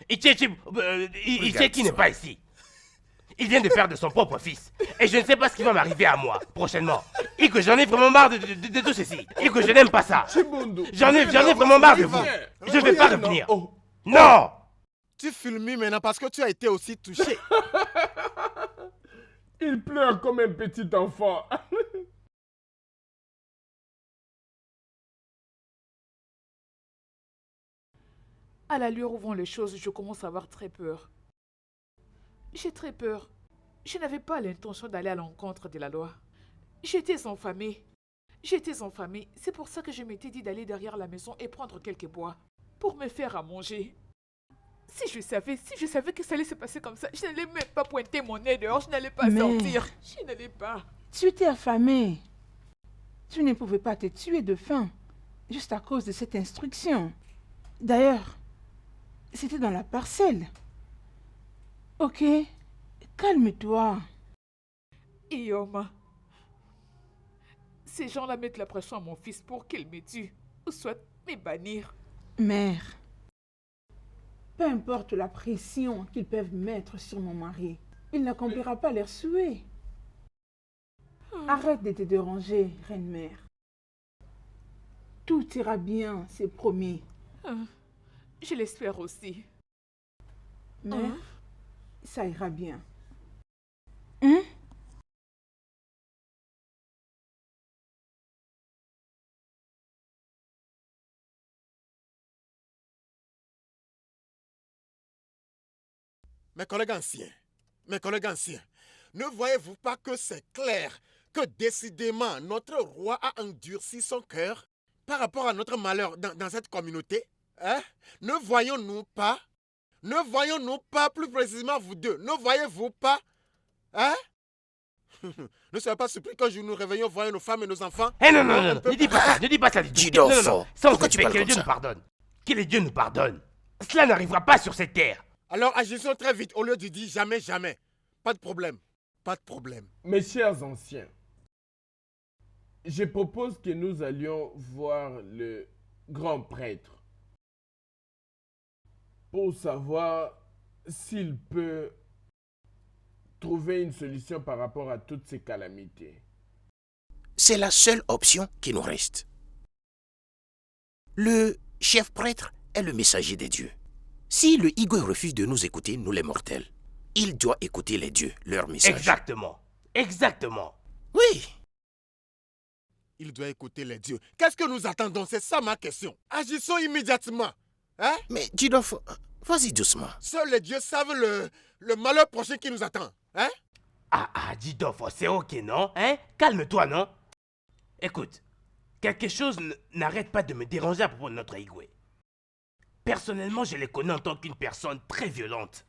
Icheki n'est pas ici. Il vient de perdre son propre fils. Et je ne sais pas ce qui va m'arriver à moi prochainement. Igwe, j'en ai vraiment marre de tout ceci. Igwe, je n'aime pas ça. J'en ai vraiment marre de vous. Je ne vais pas revenir. Non! Tu fulmines maintenant parce que tu as été aussi touché. Il pleure comme un petit enfant. À l'allure où vont les choses, je commence à avoir très peur. J'ai très peur. Je n'avais pas l'intention d'aller à l'encontre de la loi. J'étais en famille. C'est pour ça que je m'étais dit d'aller derrière la maison et prendre quelques bois pour me faire à manger. Si je savais que ça allait se passer comme ça, je n'allais même pas pointer mon nez dehors, je n'allais pas sortir. Je n'allais pas. Tu étais affamé. Tu ne pouvais pas te tuer de faim, juste à cause de cette instruction. D'ailleurs, c'était dans la parcelle. Ok, calme-toi. Ioma, ces gens-là mettent la pression à mon fils pour qu'il me tue, ou soit me bannir. Mère, peu importe la pression qu'ils peuvent mettre sur mon mari, il n'accomplira pas leurs souhaits. Arrête de te déranger, reine-mère. Tout ira bien, c'est promis. Je l'espère aussi. Mais ça ira bien. Mes collègues anciens, ne voyez-vous pas que c'est clair que décidément notre roi a endurci son cœur par rapport à notre malheur dans cette communauté? Hein? Ne voyons-nous pas, plus précisément vous deux, ne voyez-vous pas? Hein? Ne soyez pas surpris quand nous réveillons, voyons nos femmes et nos enfants. Eh non, ne dis pas ça, Jidolfo, sans pourquoi tu respect, parles que les comme dieux ça? nous pardonnent. Que les dieux nous pardonnent. Cela n'arrivera pas sur cette terre. Alors agissons très vite au lieu de dire jamais, jamais. Pas de problème. Mes chers anciens, je propose que nous allions voir le grand prêtre pour savoir s'il peut trouver une solution par rapport à toutes ces calamités. C'est la seule option qui nous reste. Le chef prêtre est le messager des dieux. Si le Igwe refuse de nous écouter, nous les mortels, il doit écouter les dieux, leur message. Exactement. Oui. Il doit écouter les dieux. Qu'est-ce que nous attendons? C'est ça ma question. Agissons immédiatement. Hein? Mais Jidolfo, vas-y doucement. Seuls les dieux savent le malheur prochain qui nous attend. Hein? Jidolfo, c'est ok, non? Hein? Calme-toi, non? Écoute, quelque chose n'arrête pas de me déranger à propos de notre Igwe. Personnellement, je l'ai connu en tant qu'une personne très violente.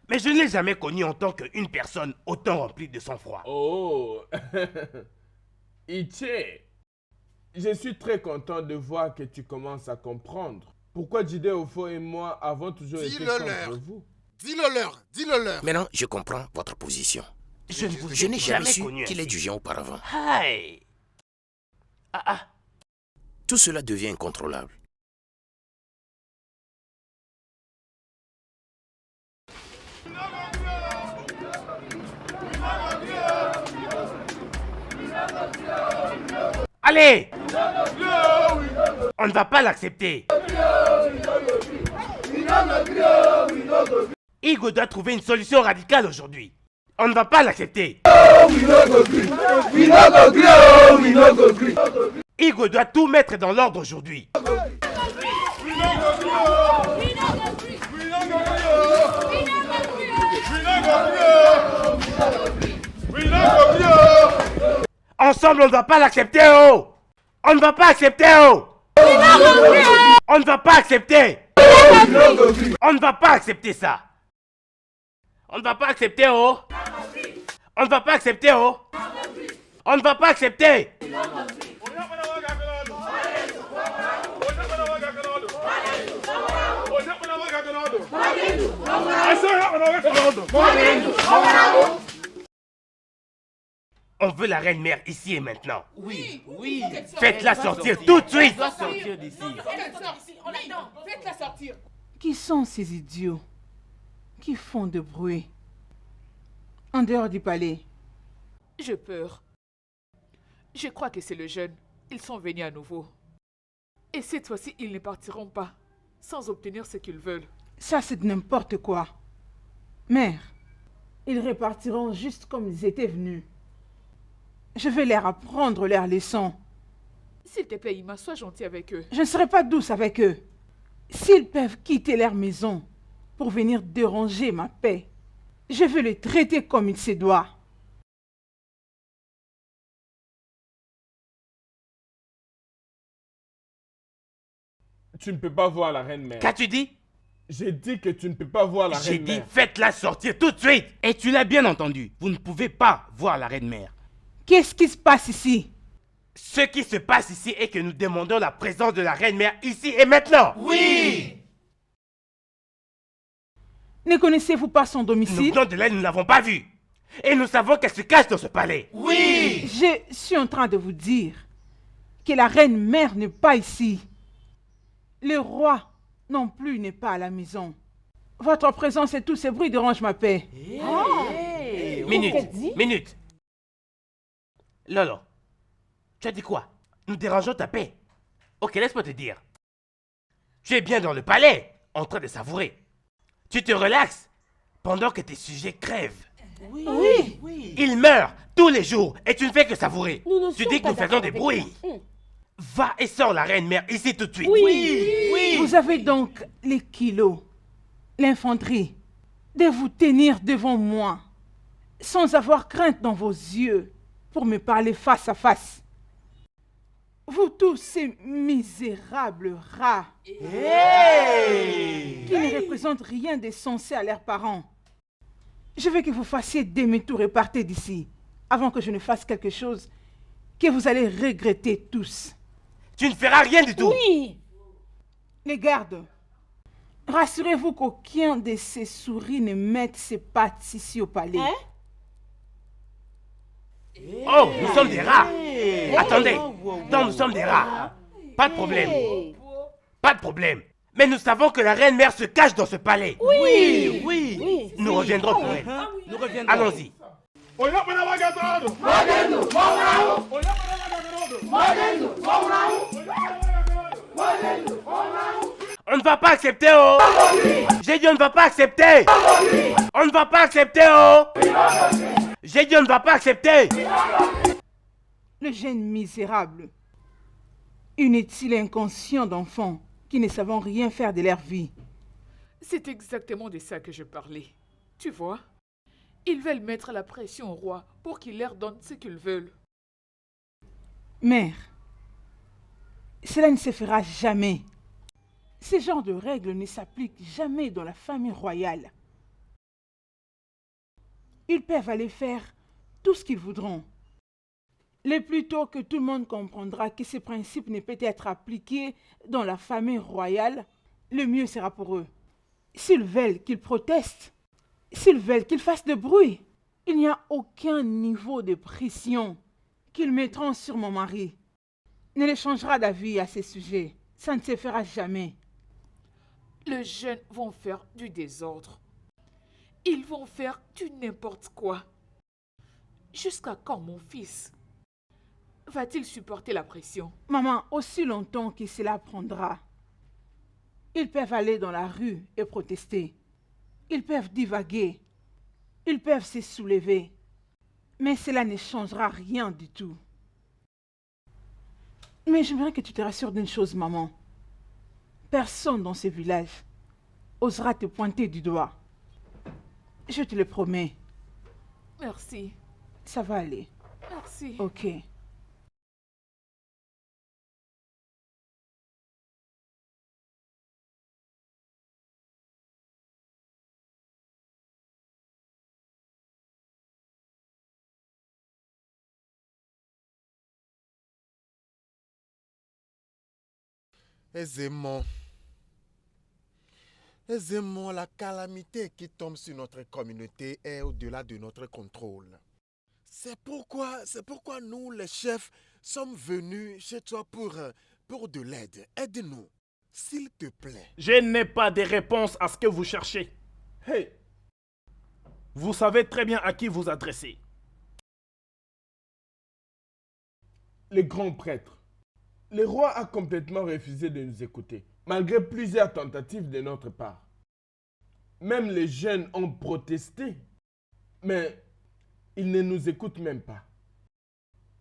Mais je ne l'ai jamais connu en tant qu'une personne autant remplie de sang-froid. Oh, Iche, je suis très content de voir que tu commences à comprendre pourquoi Jidolfo et moi avons toujours été contre vous. Dis-le leur. Maintenant, je comprends votre position. Je n'ai jamais su connu qu'il est ainsi. du genre auparavant. Aïe. Tout cela devient incontrôlable. Allez! On ne va pas l'accepter. Igwe doit trouver une solution radicale aujourd'hui. On ne va pas l'accepter. Igwe doit tout mettre dans l'ordre aujourd'hui. Ensemble, on ne va pas l'accepter, oh! On ne va pas accepter, oh! On ne va pas accepter! On ne va pas accepter ça! On ne va pas accepter, oh! On ne va pas accepter, oh! On ne va pas accepter! On veut la reine-mère ici et maintenant. Oui, oui. Faites-la sortir tout de suite. Elle doit sortir d'ici. On l'attend. Faites-la sortir. Qui sont ces idiots qui font de bruit en dehors du palais? J'ai peur. Je crois que c'est le jeune. Ils sont venus à nouveau. Et cette fois-ci, ils ne partiront pas sans obtenir ce qu'ils veulent. Ça, c'est de n'importe quoi. Mère, ils repartiront juste comme ils étaient venus. Je vais leur apprendre leur leçon. S'il te plaît, Ima, sois gentil avec eux. Je ne serai pas douce avec eux. S'ils peuvent quitter leur maison pour venir déranger ma paix, je vais les traiter comme il se doit. Tu ne peux pas voir la reine-mère. Qu'as-tu dit? J'ai dit que tu ne peux pas voir la J'ai dit reine-mère. faites-la sortir tout de suite. Et tu l'as bien entendu. Vous ne pouvez pas voir la reine-mère. Qu'est-ce qui se passe ici? Ce qui se passe ici est que nous demandons la présence de la reine-mère ici et maintenant. Oui. Ne connaissez-vous pas son Nous domicile? venons de là, nous ne l'avons pas vue. Et nous savons qu'elle se cache dans ce palais. Oui. Je suis en train de vous dire que la reine-mère n'est pas ici. Le roi non plus n'est pas à la maison. Votre présence et tous ces bruits dérangent ma paix. Minute. Lolo, tu as dit quoi? Nous dérangeons ta paix. Ok, laisse-moi te dire. Tu es bien dans le palais, en train de savourer. Tu te relaxes pendant que tes sujets crèvent. Oui. Ils meurent tous les jours et tu ne fais que savourer. Nous ne Tu sommes dis que pas nous faisons d'accord des avec bruits. ça. Va et sors la reine-mère ici tout de suite. Oui. Vous avez donc les kilos, l'infanterie, de vous tenir devant moi, sans avoir crainte dans vos yeux, pour me parler face à face. Vous tous ces misérables rats, qui ne représentent rien de sensé à leurs parents. Je veux que vous fassiez demi-tour et partez d'ici, avant que je ne fasse quelque chose que vous allez regretter tous. Tu ne feras rien du tout. Oui. Les gardes, rassurez-vous qu'aucun de ces souris ne mette ses pattes ici au palais. Hein? Oh, nous sommes des rats. Attendez, donc nous sommes des rats. Pas de problème. Pas de problème. Mais nous savons que la reine-mère se cache dans ce palais. Oui. Nous reviendrons pour elle. Nous reviendrons. Allons-y. On ne va pas accepter, oh. J'ai dit on ne va pas accepter. On ne va pas accepter, oh. J'ai dit on ne va pas accepter. Le jeune misérable, inutile et inconscient d'enfants qui ne savent rien faire de leur vie. C'est exactement de ça que je parlais. Tu vois? Ils veulent mettre la pression au roi pour qu'il leur donne ce qu'ils veulent. Mère, cela ne se fera jamais. Ce genre de règles ne s'appliquent jamais dans la famille royale. Ils peuvent aller faire tout ce qu'ils voudront. Le plus tôt que tout le monde comprendra que ce principe ne peut être appliqué dans la famille royale, le mieux sera pour eux. S'ils veulent qu'ils protestent, s'ils veulent qu'ils fassent de bruit, il n'y a aucun niveau de pression qu'ils mettront sur mon mari. Ne le changera d'avis à ce sujet. Ça ne se fera jamais. Les jeunes vont faire du désordre. Ils vont faire du n'importe quoi. Jusqu'à quand mon fils va-t-il supporter la pression? Maman, aussi longtemps que cela prendra, ils peuvent aller dans la rue et protester. Ils peuvent divaguer. Ils peuvent se soulever. Mais cela ne changera rien du tout. Mais j'aimerais que tu te rassures d'une chose, maman. Personne dans ce village osera te pointer du doigt. Je te le promets. Merci. Ça va aller. Merci. Ok. Aisément. Aisément, la calamité qui tombe sur notre communauté est au-delà de notre contrôle. C'est pourquoi nous, les chefs, sommes venus chez toi pour de l'aide. Aide-nous, s'il te plaît. Je n'ai pas de réponse à ce que vous cherchez. Hey, Vous savez très bien à qui vous adressez. les grands prêtres. Le roi a complètement refusé de nous écouter, malgré plusieurs tentatives de notre part. Même les jeunes ont protesté, mais il ne nous écoute même pas.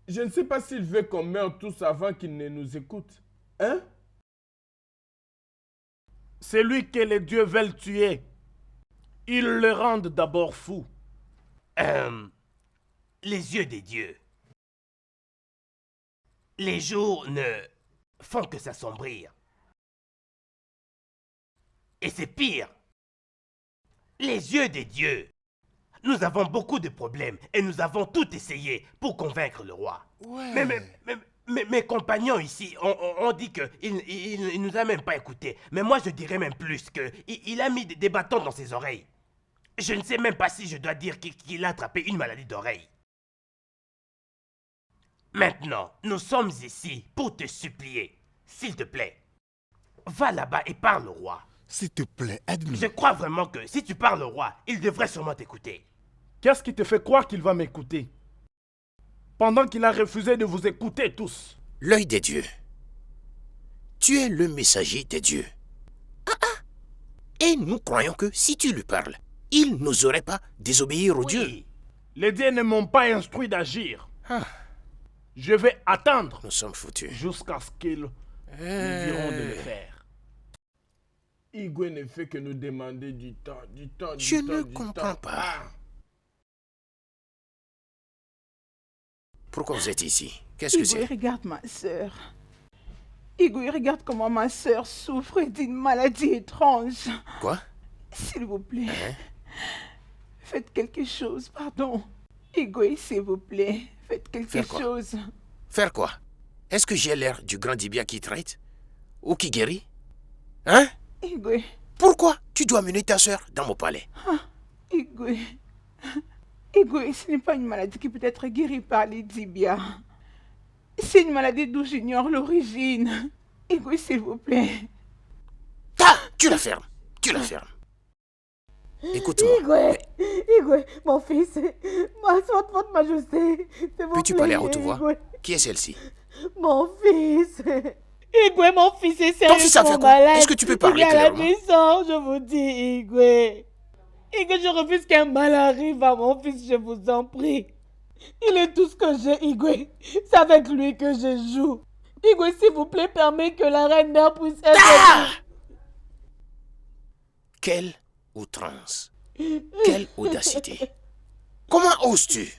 Je ne sais pas s'il veut qu'on meure tous avant qu'il ne nous écoute. Hein? Celui que les dieux veulent tuer, ils le rendent d'abord fou. Les yeux des dieux. Les jours ne font que s'assombrir. Et c'est pire. Les yeux des dieux. Nous avons beaucoup de problèmes et nous avons tout essayé pour convaincre le roi. Ouais. Mais mes compagnons ici ont dit qu'il il nous a même pas écoutés. Mais moi je dirais même plus qu'il a mis des bâtons dans ses oreilles. Je ne sais même pas si je dois dire qu'il a attrapé une maladie d'oreille. Maintenant, nous sommes ici pour te supplier. S'il te plaît, va là-bas et parle au roi. S'il te plaît, aide-nous. Je crois vraiment que si tu parles au roi, il devrait sûrement t'écouter. Qu'est-ce qui te fait croire qu'il va m'écouter? Pendant qu'il a refusé de vous écouter tous. L'œil des dieux. Tu es le messager des dieux. Et nous croyons que si tu lui parles, il n'oserait pas désobéir aux dieux. Oui, Les dieux ne m'ont pas instruit d'agir. Ah, Je vais attendre nous sommes foutus. jusqu'à ce qu'ils nous diront de le faire. Igwe ne fait que nous demander du temps. Je ne comprends pas. Pourquoi vous êtes ici? Qu'est-ce que Igwe, c'est? regarde ma sœur. Igwe, regarde comment ma sœur souffre d'une maladie étrange. Quoi? S'il vous plaît, Hein? faites quelque chose, pardon. Igwe, s'il vous plaît, faites quelque Faire quoi? chose. Faire quoi? Est-ce que j'ai l'air du grand Dibia qui traite? Ou qui guérit? Hein? Igwe, Pourquoi tu dois mener ta sœur dans mon palais? Igwe. Igwe, ce n'est pas une maladie qui peut être guérie par les Dibia. C'est une maladie d'où j'ignore l'origine. Igwe, s'il vous plaît. Ah! Tu la fermes. Tu la fermes. Écoute-moi. Igwe, mon fils, votre majesté, s'il vous Peux-tu plaît, parler à haute voix? Igwe. Qui est celle-ci? Mon fils. Igwe, mon fils est Ton fils a fait sérieusement quoi? malade. Est-ce que tu peux parler Il est à la clairement? maison, je vous dis, Igwe. Igwe, je refuse qu'un mal arrive à mon fils, je vous en prie. Il est tout ce que j'ai, Igwe. C'est avec lui que je joue. Igwe, s'il vous plaît, permets que la reine mère puisse être... Ah! Quelle outrance. Quelle audacité. Comment oses-tu?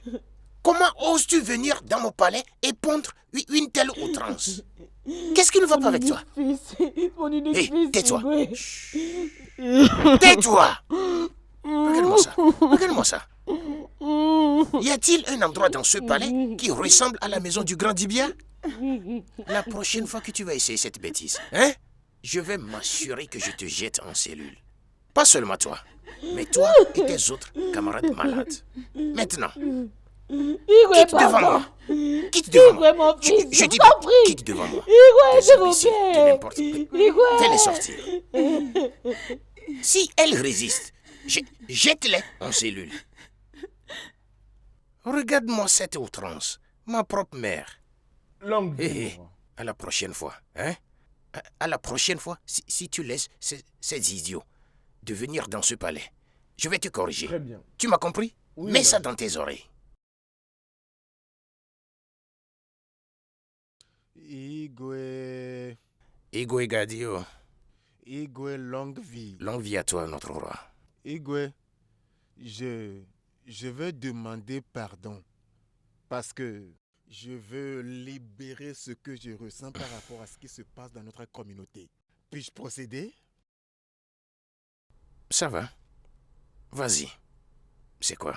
Comment oses-tu venir dans mon palais et pondre une telle outrance? Qu'est-ce qui ne va pas avec toi? Mon unique Hé, fils, tais-toi. Igwe. Chut. Tais-toi. Regarde-moi ça. Regarde-moi ça. Y a-t-il un endroit dans ce palais qui ressemble à la maison du grand Dibia? La prochaine fois que tu vas essayer cette bêtise, hein, je vais m'assurer que je te jette en cellule. Pas seulement toi, mais toi et tes autres camarades malades. Maintenant, Igwe, quitte devant pardon. moi. Quitte devant Igwe, moi. mon fils, Je dis je t'en prie. quitte devant moi. Igwe, Des s'il vous imbéciles de plaît. n'importe quoi. Igwe. Fais-les sortir. Si elles résistent, jette-les en cellule. Regarde-moi cette outrance, ma propre mère. Longue vie, Hé, hé, mon roi. à la prochaine fois, hein? À la prochaine fois, si tu laisses ces idiots de venir dans ce palais, je vais te corriger. Très bien. Tu m'as compris? Oui, Mets ça madame. dans tes oreilles. Igwe, Igwe Gadio, Igwe, longue vie. longue vie à toi, notre roi. Igwe, je veux demander pardon parce que je veux libérer ce que je ressens par rapport à ce qui se passe dans notre communauté. Puis-je procéder? Ça va. Vas-y. C'est quoi?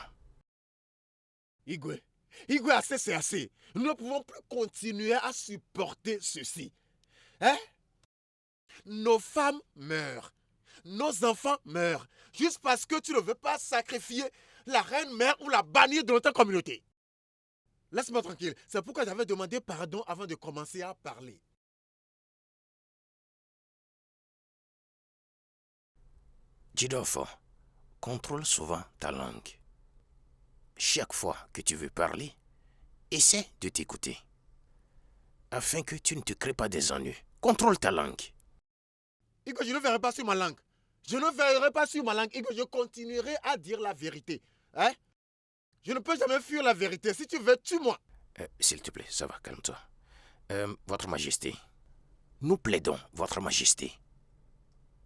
Igwe, Igwe, assez c'est assez. Nous ne pouvons plus continuer à supporter ceci. Hein? Nos femmes meurent. nos enfants meurent. Juste parce que tu ne veux pas sacrifier la reine mère ou la bannir de notre communauté. Laisse-moi tranquille. C'est pourquoi j'avais demandé pardon avant de commencer à parler. Jidolfo, contrôle souvent ta langue. Chaque fois que tu veux parler, essaie de t'écouter. Afin que tu ne te crées pas des ennuis. Contrôle ta langue. Igwe, je ne verrai pas sur ma langue. Je ne verrai pas sur ma langue. Igwe, je continuerai à dire la vérité. Hein? Je ne peux jamais fuir la vérité. Si tu veux, tue-moi. S'il te plaît, ça va, calme-toi. Votre Majesté, nous plaidons, Votre Majesté.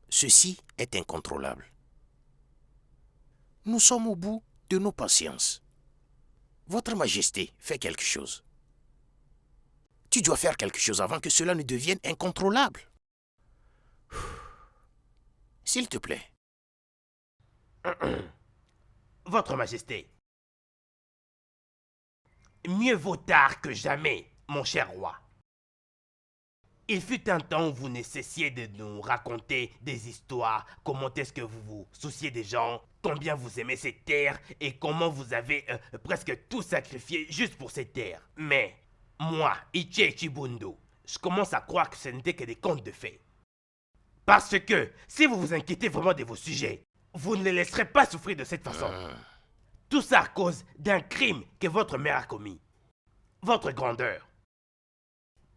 Ceci est incontrôlable. Nous sommes au bout de nos patiences. Votre Majesté fait quelque chose. Tu dois faire quelque chose avant que cela ne devienne incontrôlable. S'il te plaît. Votre Majesté. Mieux vaut tard que jamais, mon cher roi. Il fut un temps où vous ne cessiez de nous raconter des histoires, comment est-ce que vous vous souciez des gens, combien vous aimez cette terre et comment vous avez presque tout sacrifié juste pour cette terre. Mais moi, Ichie Chibundo, je commence à croire que ce n'était que des contes de fées. Parce que si vous vous inquiétez vraiment de vos sujets, vous ne les laisserez pas souffrir de cette façon. Tout ça à cause d'un crime que votre mère a commis. Votre grandeur.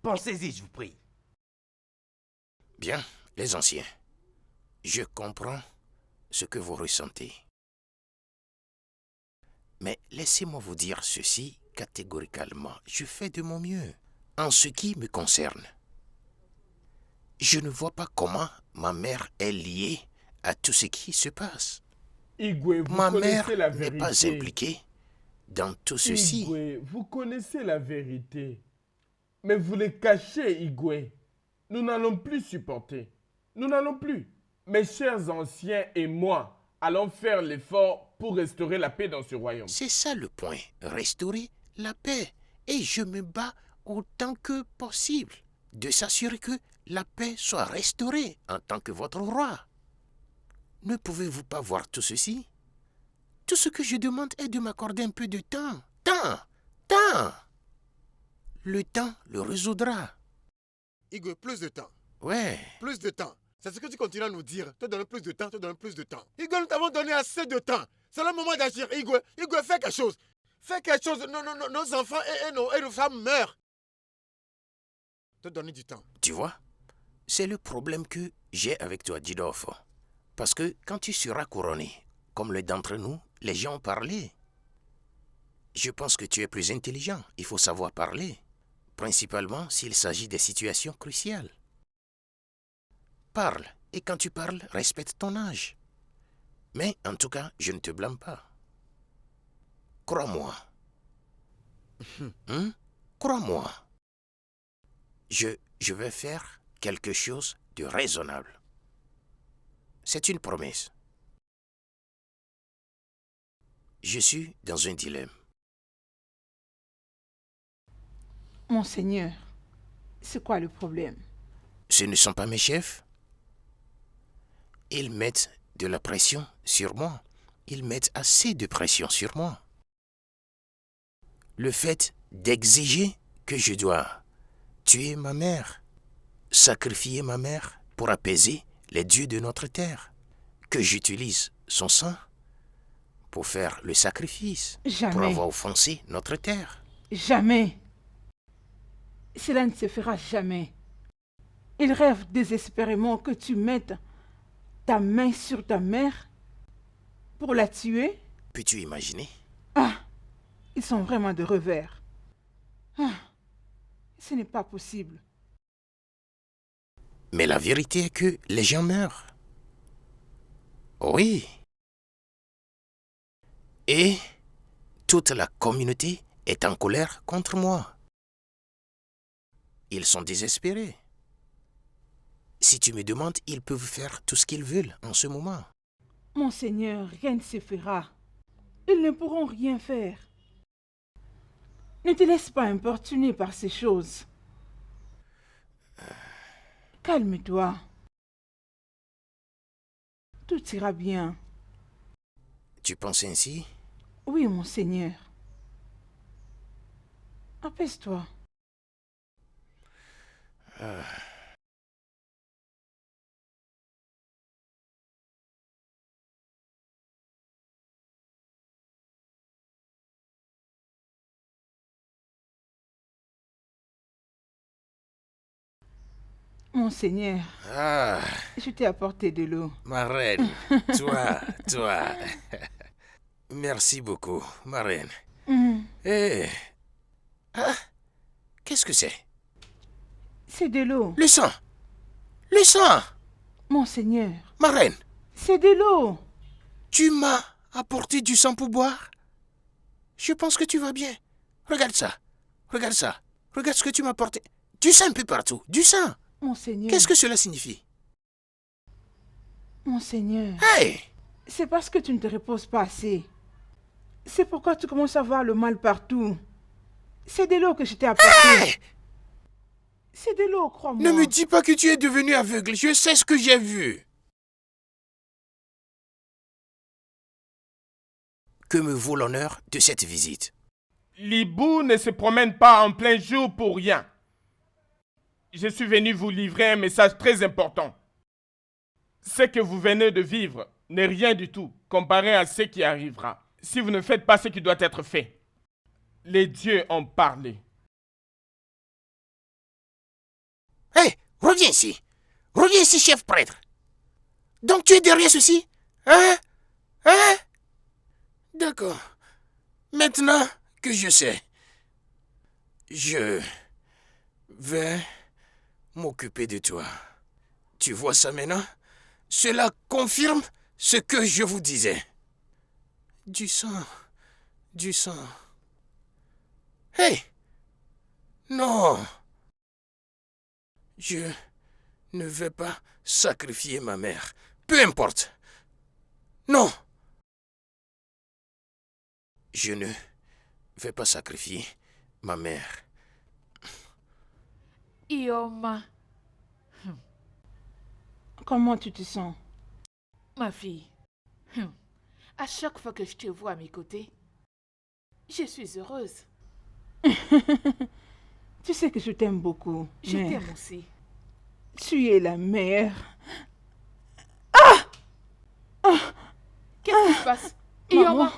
Pensez-y, je vous prie. Bien, les anciens, je comprends ce que vous ressentez. Mais laissez-moi vous dire ceci catégoriquement. Je fais de mon mieux. En ce qui me concerne, je ne vois pas comment ma mère est liée à tout ce qui se passe. Igwe, vous Ma mère connaissez la n'est vérité. pas impliquée dans tout ceci. Igwe, vous connaissez la vérité. Mais vous les cachez, Igwe. Nous n'allons plus supporter. Nous n'allons plus. Mes chers anciens et moi allons faire l'effort pour restaurer la paix dans ce royaume. C'est ça le point. Restaurer la paix. Et je me bats autant que possible de s'assurer que la paix soit restaurée en tant que votre roi. Ne pouvez-vous pas voir tout ceci? Tout ce que je demande est de m'accorder un peu de temps. Temps. Le temps le résoudra. Igwe, plus de temps. Ouais. Plus de temps. C'est ce que tu continues à nous dire. Te donner plus de temps, te donner plus de temps. Igwe, nous t'avons donné assez de temps. C'est le moment d'agir. Igwe, fais quelque chose. Fais quelque chose. Nos enfants et nos femmes meurent. Te donner du temps. Tu vois, c'est le problème que j'ai avec toi, Jidolfo. Parce que quand tu seras couronné, comme l'un d'entre nous, les gens ont parlé. Je pense que tu es plus intelligent. Il faut savoir parler. Principalement s'il s'agit des situations cruciales. Parle, et quand tu parles, respecte ton âge. Mais en tout cas, je ne te blâme pas. Crois-moi. Crois-moi. Je vais faire quelque chose de raisonnable. C'est une promesse. Je suis dans un dilemme. Monseigneur, c'est quoi le problème? Ce ne sont pas mes chefs. Ils mettent de la pression sur moi. Ils mettent assez de pression sur moi. Le fait d'exiger que je dois tuer ma mère, sacrifier ma mère pour apaiser les dieux de notre terre, que j'utilise son sang pour faire le sacrifice, Jamais. pour avoir offensé notre terre. Jamais. Cela ne se fera jamais. Il rêve désespérément que tu mettes ta main sur ta mère pour la tuer. Peux-tu imaginer? Ah, ils sont vraiment de revers. Ah, ce n'est pas possible. Mais la vérité est que les gens meurent. Oui. Et toute la communauté est en colère contre moi. Ils sont désespérés. Si tu me demandes, ils peuvent faire tout ce qu'ils veulent en ce moment. Monseigneur, rien ne se fera. Ils ne pourront rien faire. Ne te laisse pas importuner par ces choses. Calme-toi. Tout ira bien. Tu penses ainsi? Oui, monseigneur. Apaise-toi. Monseigneur, Ah, je t'ai apporté de l'eau. ma reine, toi. Merci beaucoup, ma reine. Eh, ah, qu'est-ce que c'est? C'est de l'eau. Le sang! Le sang! Monseigneur, Ma reine, c'est de l'eau. tu m'as apporté du sang pour boire? Je pense que tu vas bien. Regarde ça. Regarde ça. Regarde ce que tu m'as apporté. Du sang un peu partout. Du sang. Monseigneur. Qu'est-ce que cela signifie? Monseigneur, Hey! c'est parce que tu ne te reposes pas assez. C'est pourquoi tu commences à voir le mal partout. C'est de l'eau que je t'ai apporté. Hey! C'est de l'eau, crois-moi. Ne me dis pas que tu es devenu aveugle. Je sais ce que j'ai vu. Que me vaut l'honneur de cette visite? L'hibou ne se promène pas en plein jour pour rien. Je suis venu vous livrer un message très important. Ce que vous venez de vivre n'est rien du tout comparé à ce qui arrivera si vous ne faites pas ce qui doit être fait. Les dieux ont parlé. Hé, reviens ici. Reviens ici, chef prêtre. Donc tu es derrière ceci? Hein? Hein? D'accord. Maintenant que je sais, je vais m'occuper de toi. Tu vois ça maintenant? Cela confirme ce que je vous disais. Du sang. Du sang. Hé! Non! Je ne vais pas sacrifier ma mère. Peu importe. Non! Je ne vais pas sacrifier ma mère. Ioma, Comment tu te sens? ma fille, à chaque fois que je te vois à mes côtés, je suis heureuse. Tu sais que je t'aime beaucoup. Je mère. t'aime aussi. Tu es la mère. Qu'est-ce qui se passe? Maman. Ioma,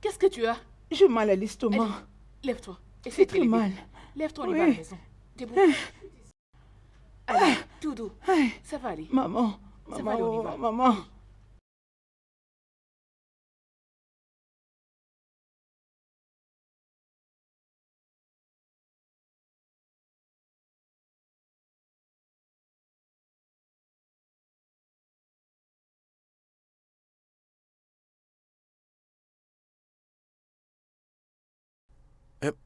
qu'est-ce que tu as? J'ai mal à l'estomac. Allez, lève-toi. C'est Essaie de te très lever. mal. Lève-toi, on Oui. y va à la maison. Debout. Allez, tout doux. Ça va aller. Maman. Ça Maman, va aller, on y va. maman.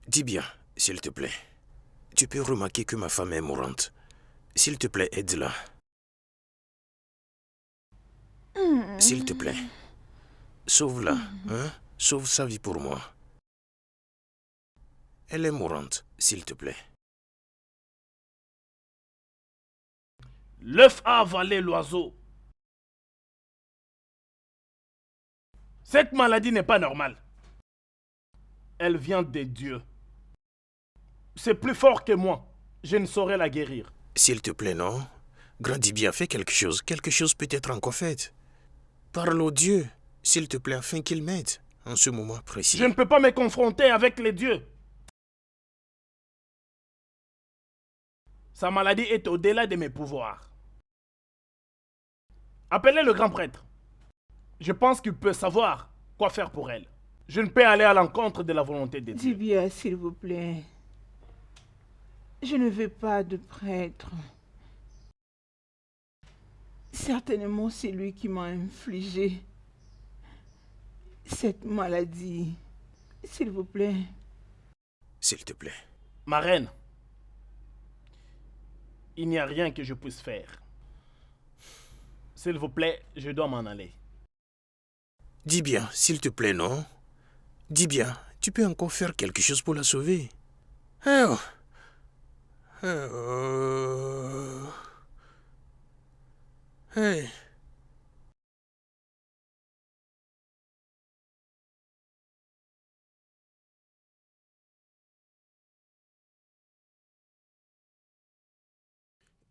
Dis bien, s'il te plaît. Tu peux remarquer que ma femme est mourante. S'il te plaît, aide-la. S'il te plaît. Sauve-la, hein? Sauve sa vie pour moi. Elle est mourante, s'il te plaît. L'œuf a avalé l'oiseau. Cette maladie n'est pas normale. Elle vient des dieux. C'est plus fort que moi. Je ne saurais la guérir. S'il te plaît, non? Grandis bien, fais quelque chose. Quelque chose peut être encore fait. Parle au Dieu, s'il te plaît, afin qu'il m'aide en ce moment précis. Je ne peux pas me confronter avec les dieux. Sa maladie est au-delà de mes pouvoirs. Appelez le grand prêtre. Je pense qu'il peut savoir quoi faire pour elle. Je ne peux aller à l'encontre de la volonté de Dis Dieu. bien, s'il vous plaît. Je ne veux pas de prêtre. Certainement, c'est lui qui m'a infligé cette maladie. S'il vous plaît. S'il te plaît. Ma reine, il n'y a rien que je puisse faire. S'il vous plaît, je dois m'en aller. Dis bien, s'il te plaît, non? Dis bien, tu peux encore faire quelque chose pour la sauver. Oh. Oh. Hey.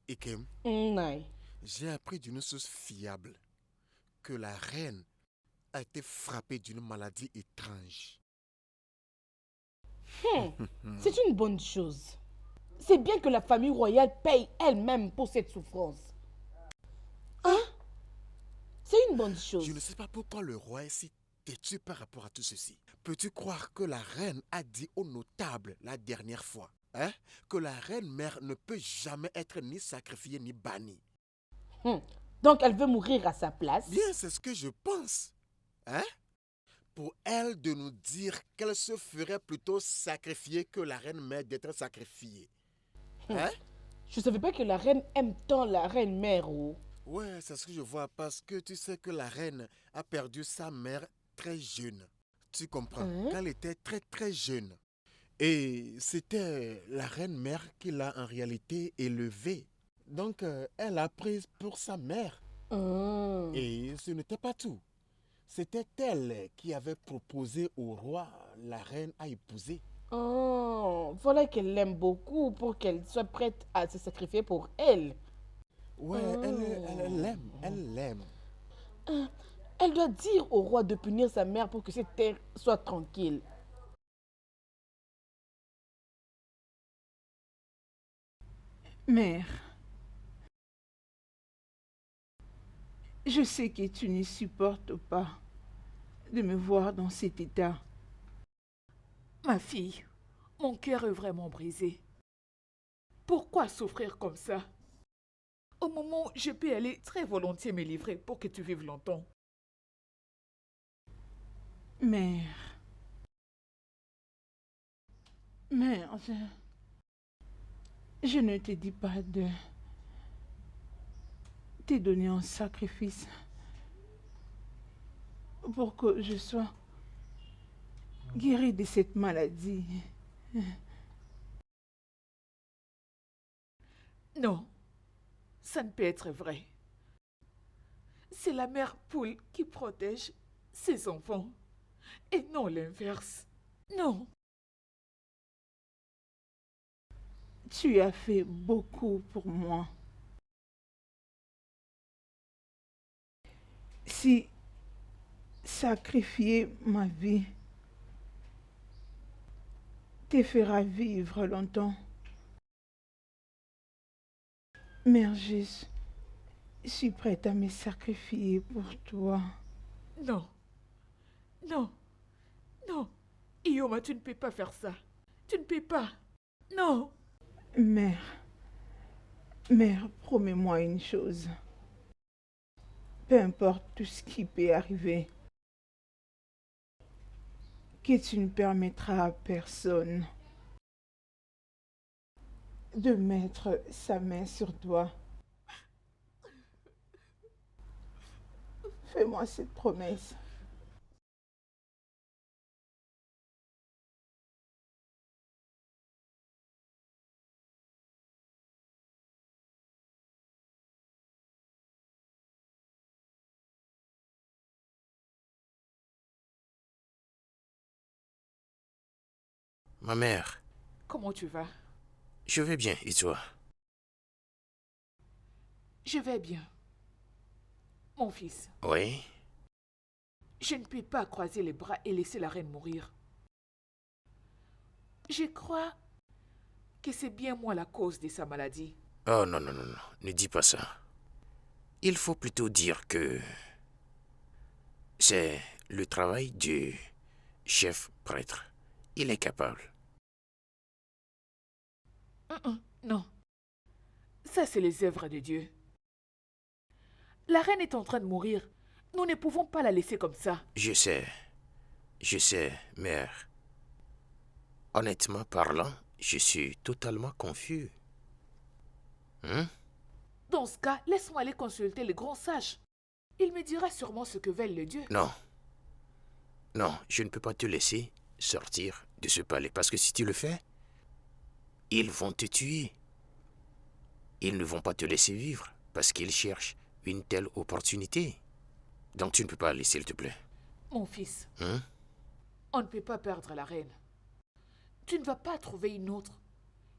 Ikem, Non. j'ai appris d'une source fiable que la reine a été frappée d'une maladie étrange. C'est une bonne chose. C'est bien que la famille royale paye elle-même pour cette souffrance. Hein? C'est une bonne chose. Je ne sais pas pourquoi le roi est si têtu par rapport à tout ceci. Peux-tu croire que la reine a dit aux notables la dernière fois, hein, que la reine mère ne peut jamais être ni sacrifiée ni bannie? Donc elle veut mourir à sa place? Bien, c'est ce que je pense. Hein? Pour elle de nous dire qu'elle se ferait plutôt sacrifier que la reine mère d'être sacrifiée. Hein? Je ne savais pas que la reine aime tant la reine mère. Oh. Ouais, c'est ce que je vois parce que tu sais que la reine a perdu sa mère très jeune. Tu comprends? Qu'elle était très très jeune. Et c'était la reine mère qui l'a en réalité élevée. Donc elle a pris pour sa mère. Et ce n'était pas tout. C'était elle qui avait proposé au roi la reine à épouser. Oh, voilà qu'elle l'aime beaucoup pour qu'elle soit prête à se sacrifier pour elle. Ouais, elle l'aime, elle l'aime. Elle doit dire au roi de punir sa mère pour que cette terre soit tranquille. Mère, je sais que tu ne supportes pas de me voir dans cet état. Ma fille, mon cœur est vraiment brisé. Pourquoi souffrir comme ça? Au moment où je peux aller très volontiers me livrer pour que tu vives longtemps. Mère, je ne te dis pas de te donner en sacrifice pour que je sois guérie de cette maladie. Non, ça ne peut être vrai. C'est la mère poule qui protège ses enfants et non l'inverse. Non. Tu as fait beaucoup pour moi. Si sacrifier ma vie te fera vivre longtemps, Mère, je suis prête à me sacrifier pour toi. Non. Non. Non. Ioma, tu ne peux pas faire ça. Tu ne peux pas. Non. Mère, promets-moi une chose. Peu importe tout ce qui peut arriver, que tu ne permettras à personne de mettre sa main sur toi. Fais-moi cette promesse. Ma mère. Comment tu vas? Je vais bien, et toi? Je vais bien. Mon fils. Oui? Je ne peux pas croiser les bras et laisser la reine mourir. Je crois que c'est bien moi la cause de sa maladie. Oh non, non, non, non, ne dis pas ça. Il faut plutôt dire que c'est le travail du chef prêtre. Il est capable. Non. Ça, c'est les œuvres de Dieu. La reine est en train de mourir. Nous ne pouvons pas la laisser comme ça. Je sais, mère. Honnêtement parlant, je suis totalement confus. Dans ce cas, laisse-moi aller consulter le grand sage. Il me dira sûrement ce que veulent les dieux. Non. Non, je ne peux pas te laisser sortir de ce palais. Parce que si tu le fais, ils vont te tuer. Ils ne vont pas te laisser vivre parce qu'ils cherchent une telle opportunité. Donc tu ne peux pas aller, s'il te plaît. Mon fils, on ne peut pas perdre la reine. Tu ne vas pas trouver une autre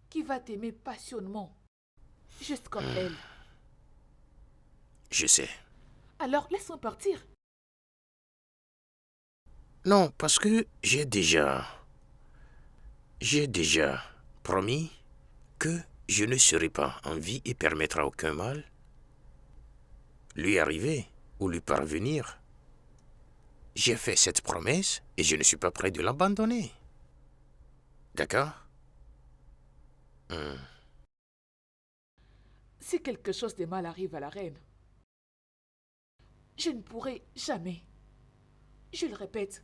qui va t'aimer passionnément. juste comme elle. Je sais. Alors laisse-moi partir. Non, parce que j'ai déjà promis que je ne serai pas en vie et permettra à aucun mal lui arriver ou lui parvenir. J'ai fait cette promesse et je ne suis pas prêt de l'abandonner. D'accord? Si quelque chose de mal arrive à la reine, je ne pourrai jamais, je le répète,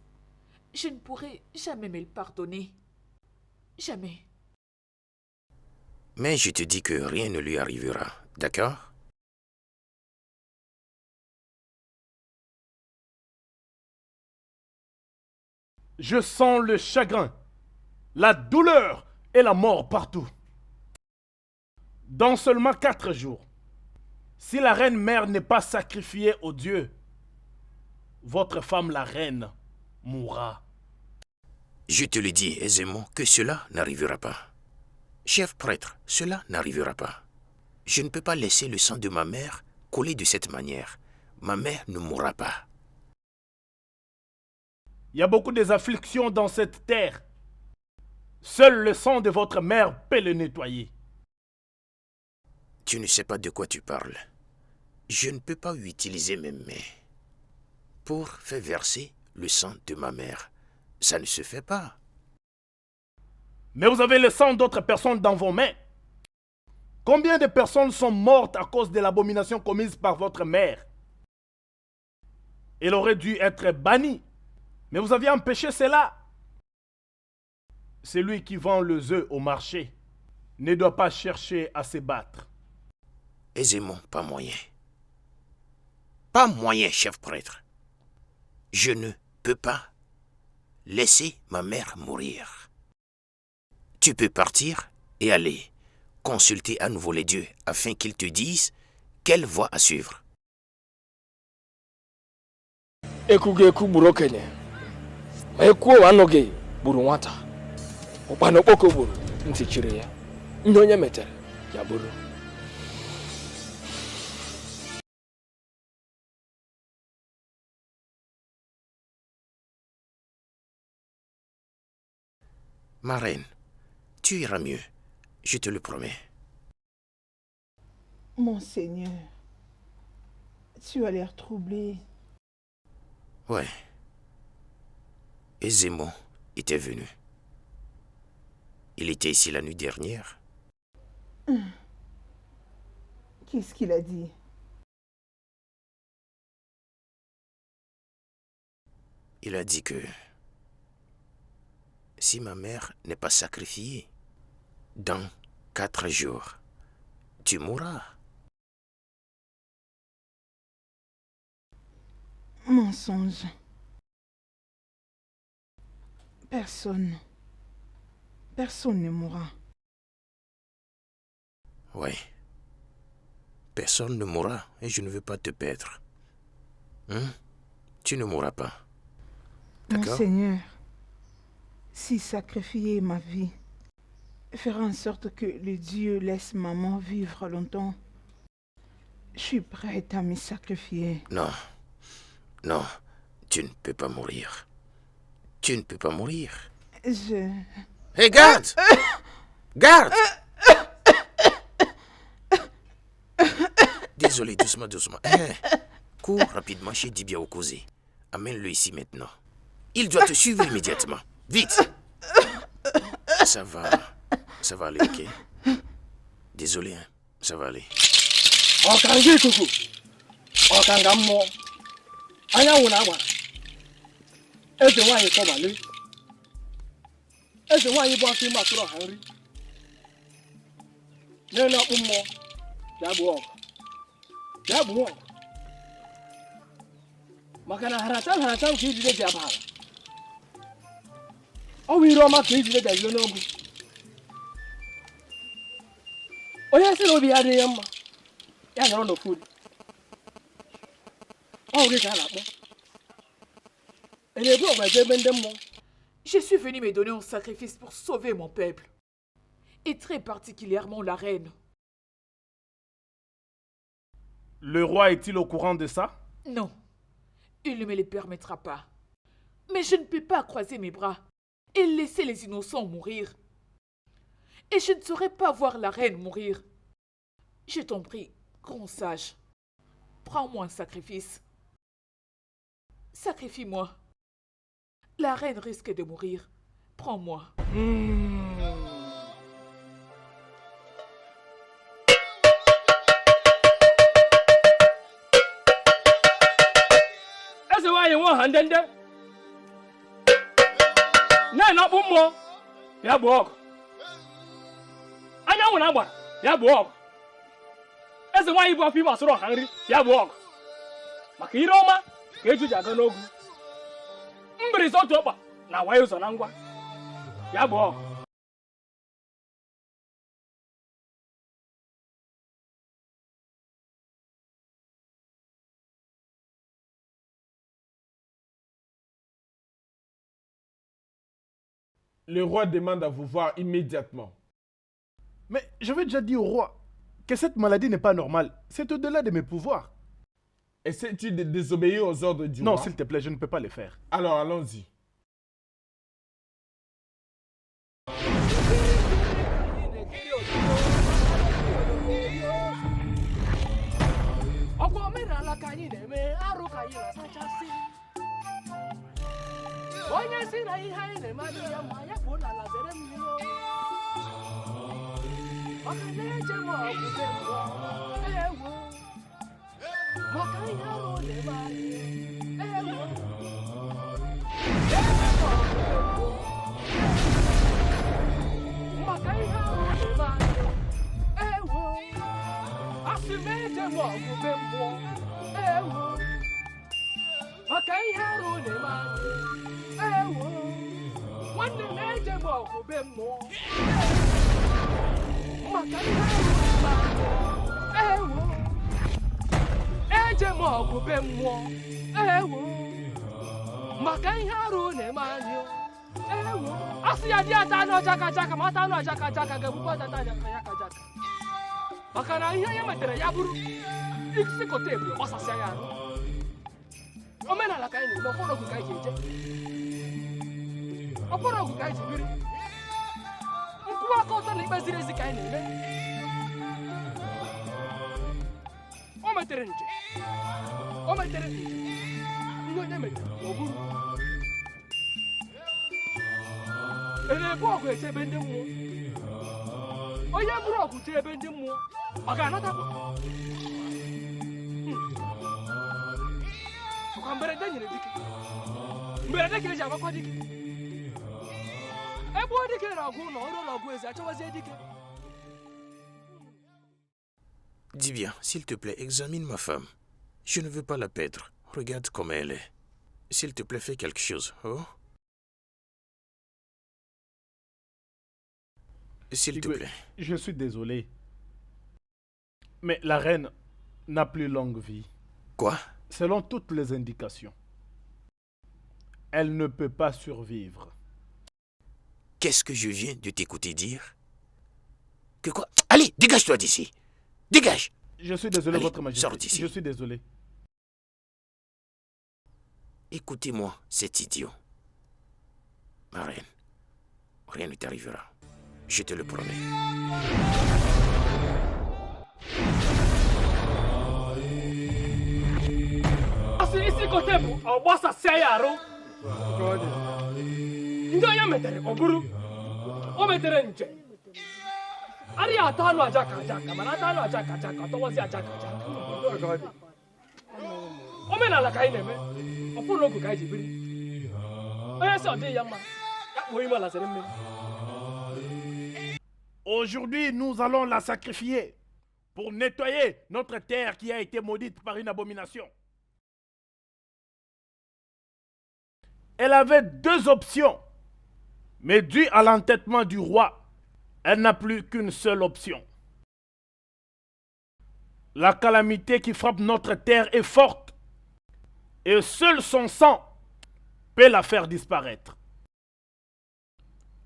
je ne pourrai jamais me le pardonner. Jamais. Mais je te dis que rien ne lui arrivera. D'accord? Je sens le chagrin, la douleur et la mort partout. Dans seulement 4 jours, si la reine mère n'est pas sacrifiée au Dieu, votre femme la reine mourra. Je te le dis aisément que cela n'arrivera pas. Chef prêtre, cela n'arrivera pas. Je ne peux pas laisser le sang de ma mère couler de cette manière. Ma mère ne mourra pas. Il y a beaucoup d'afflictions dans cette terre. Seul le sang de votre mère peut le nettoyer. Tu ne sais pas de quoi tu parles. Je ne peux pas utiliser mes mains pour faire verser le sang de ma mère. Ça ne se fait pas. Mais vous avez le sang d'autres personnes dans vos mains. Combien de personnes sont mortes à cause de l'abomination commise par votre mère? Elle aurait dû être bannie. Mais vous aviez empêché cela. Celui qui vend les œufs au marché ne doit pas chercher à se battre. Aisément, pas moyen. Pas moyen, chef prêtre. Je ne peux pas laisser ma mère mourir. Tu peux partir et aller consulter à nouveau les dieux afin qu'ils te disent quelle voie à suivre. Ekugeku gburu okenye ma ekwuo anọghị gburu nwata ụkpana okpoko gburu ntị chiri ya ihe onye metere ya bụrụ. Ma reine, tu iras mieux, je te le promets. Monseigneur, tu as l'air troublé. Ouais. Et Zémon était venu. Il était ici la nuit dernière. Qu'est-ce qu'il a dit? Il a dit que si ma mère n'est pas sacrifiée, dans 4 jours, tu mourras. Mensonge. Personne ne mourra. Oui. Personne ne mourra et je ne veux pas te perdre. Tu ne mourras pas. D'accord? Monseigneur, si sacrifier ma vie fera en sorte que le Dieu laisse maman vivre longtemps, je suis prête à me sacrifier. Non. Non, tu ne peux pas mourir. Tu ne peux pas mourir. Hé, garde! Garde! Désolé, doucement, doucement. Cours rapidement chez Dibia Okoze. Amène-le ici maintenant. Il doit te suivre immédiatement. Vite! Ça va aller, ok? Désolé, hein. Ça va aller. Ọkanga ikuku, ọkanga mmụọ, anyanwụ na-agbara, eze nwaanyị kọbali, eze nwaanyị bụ afọ ime atụrụ ọha nri, n'elu ọkpụ mmụọ, bịa gbuo ọgụ, bịa gbuo ọgụ, maka na haracham ka ijide ji abara, ọ bụ ire ọma ka ijide gazile n'ogu. Onye sị na obi ya adịghị ya mma, ya nọrọ n'ofu. Je suis venu me donner en sacrifice pour sauver mon peuple. Et très particulièrement la reine. Le roi est-il au courant de ça? Non, il ne me le permettra pas. Mais je ne peux pas croiser mes bras et laisser les innocents mourir. Et je ne saurais pas voir la reine mourir. Je t'en prie, grand sage, prends-moi un sacrifice. Sacrifie-moi. La reine risque de mourir. Prends-moi. Eze nwanyị nwe ọha ndende. Na ọkpụ mmụọ ya bụ ọgụ. Anyanwụ na-agbara ya bụ ọgụ. Eze nwanyị bụ afọ ime asụrụ ọha nri ya bụ ọgụ. Maka ire ọma ka eju ji aga n'ogwu. Mbirisi otu ọkpa na-awa ụzọ na ngwa ya bụ ọgụ. Le roi demande à vous voir immédiatement. Mais je vais déjà dire au roi que cette maladie n'est pas normale. C'est au-delà de mes pouvoirs. Essaies-tu de désobéir aux ordres du Non, roi? s'il te plaît, je ne peux pas les faire. Alors allons-y. Onye si na ihe anyị na-emadụ ya ma ya bụ n'ala zere mmiri maka na-eche m ọgwụgwe mbọ ewo maka ihe arụ na-eme anyị ewo maka ihe arụ na-eme anyị ewo asị m eche m ọgwụgwe mbọ ewo maka ihe arụ na-eme anyị ewo nwanne m eje m ọgwụbe mmụọ maka ihe ewo eje m ọgwụbe mmụọ ewo maka ihe arụ na-eme anyị ewo asị ya dị ata anụ ọjaka jaka ma ata anụ ọjaka jaka ga-egbukwa ọjata ajaka ya ka jaka maka na ihe ya metere ya bụrụ isikọta ebule gbasasịa ya arụ omenala ka anyị na-eme ọfọdụ ọgwụ ka anyị ji eje ọkpọrọ ọgwụ ka anyị ji biri nkwụwa aka ọtọ na ikpe ziri ezi ka anyị na-eme o metere nje ihe onye metere o buru na-ebu ọgwụ eche ebe ndị mmụọ onye buru ọgwụ jee ebe ndị mmụọ ọ ga-anatakwa ọkwa mberede nyere dike mberede ka eji agbakwa dike ebe ọ dike na ọgwụ na ọrụ ụlọ ọgwụ eze achọwazie dike. Dis bien, s'il te plaît, examine ma femme. Je ne veux pas la perdre. Regarde comme elle est. S'il te plaît, fais quelque chose. Oh? S'il te plaît. Je suis désolé. Mais la reine n'a plus longue vie. Quoi? Selon toutes les indications, elle ne peut pas survivre. Qu'est-ce que je viens de t'écouter dire? Que quoi? Allez, dégage-toi d'ici. Dégage! Je suis désolé, Allez, votre majesté. sors d'ici. Je suis désolé. Écoutez-moi, cet idiot. Ma reine, rien ne t'arrivera. Je te le promets. Isi kote bụ ọgbasasịa ya arụ ndị onye metere ọ bụrụ o metere nje arịa atọ anụ aja ka aja ka mana atọ anụ aja ka aja ka ọtọwazi aja ka aja ka omenala ka anyị na-eme ọfụrụ ogu ka anyị ji biri onye si ọ dịghị ya mma ya kpuo ime ala zere mmiri. Aujourd'hui, nous allons la sacrifier pour nettoyer notre terre qui a été maudite par une abomination. Elle avait deux options, mais dû à l'entêtement du roi, elle n'a plus qu'une seule option. La calamité qui frappe notre terre est forte, et seul son sang peut la faire disparaître.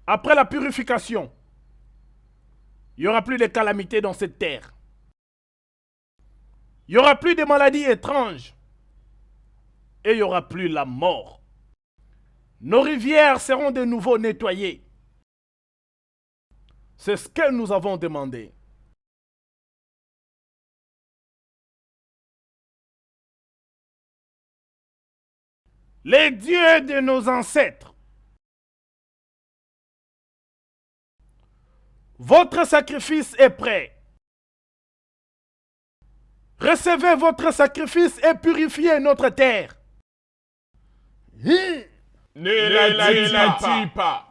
Après la purification, il n'y aura plus de calamité dans cette terre. Il n'y aura plus de maladies étranges. Et il n'y aura plus la mort. Nos rivières seront de nouveau nettoyées. C'est ce que nous avons demandé. Les dieux de nos ancêtres, votre sacrifice est prêt. Recevez votre sacrifice et purifiez notre terre. Ne la tue pas.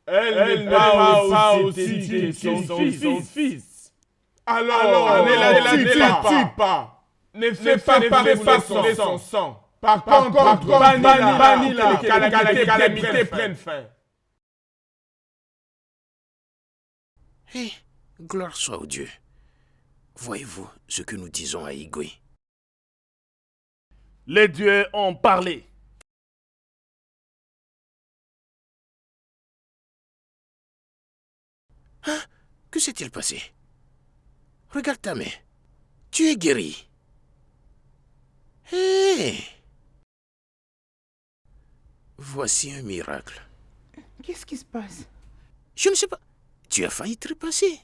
Elle n'est pas aussi que son fils. Alors, ne la tue pas. Ne fais pas couler son sang. Par contre, bannis-la, que la calamité prenne fin. Eh, gloire soit au Dieu. Voyez-vous ce que nous disons à Igwe? Les dieux ont parlé. Hein? Que s'est-il passé? Regarde ta main. Tu es guéri. Hé! Voici un miracle. Qu'est-ce qui se passe? Je ne sais pas. Tu as failli trépasser.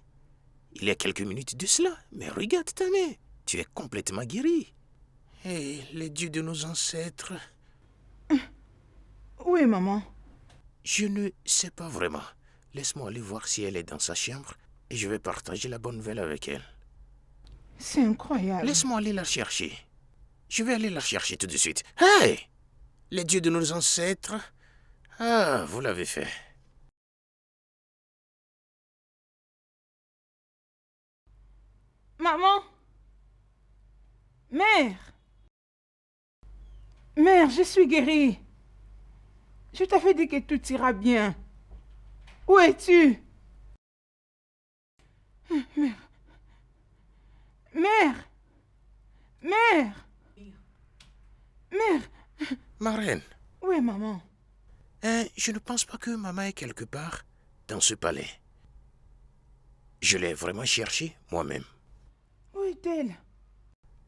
Il y a quelques minutes de cela. Mais regarde ta main. Tu es complètement guéri. Et les dieux de nos ancêtres... Où est maman? Je ne sais pas vraiment. Laisse-moi aller voir si elle est dans sa chambre et je vais partager la bonne nouvelle avec elle. C'est incroyable. Laisse-moi aller la chercher. Je vais aller la chercher tout de suite. Hey! Les dieux de nos ancêtres. Ah, vous l'avez fait. Maman! Mère! Mère, je suis guérie. Je t'avais dit que tout ira bien. Où es-tu? Mère! Mère! Mère! Mère! Ma reine. Où est maman? Je ne pense pas que maman est quelque part dans ce palais. Je l'ai vraiment cherchée moi-même. Où est-elle?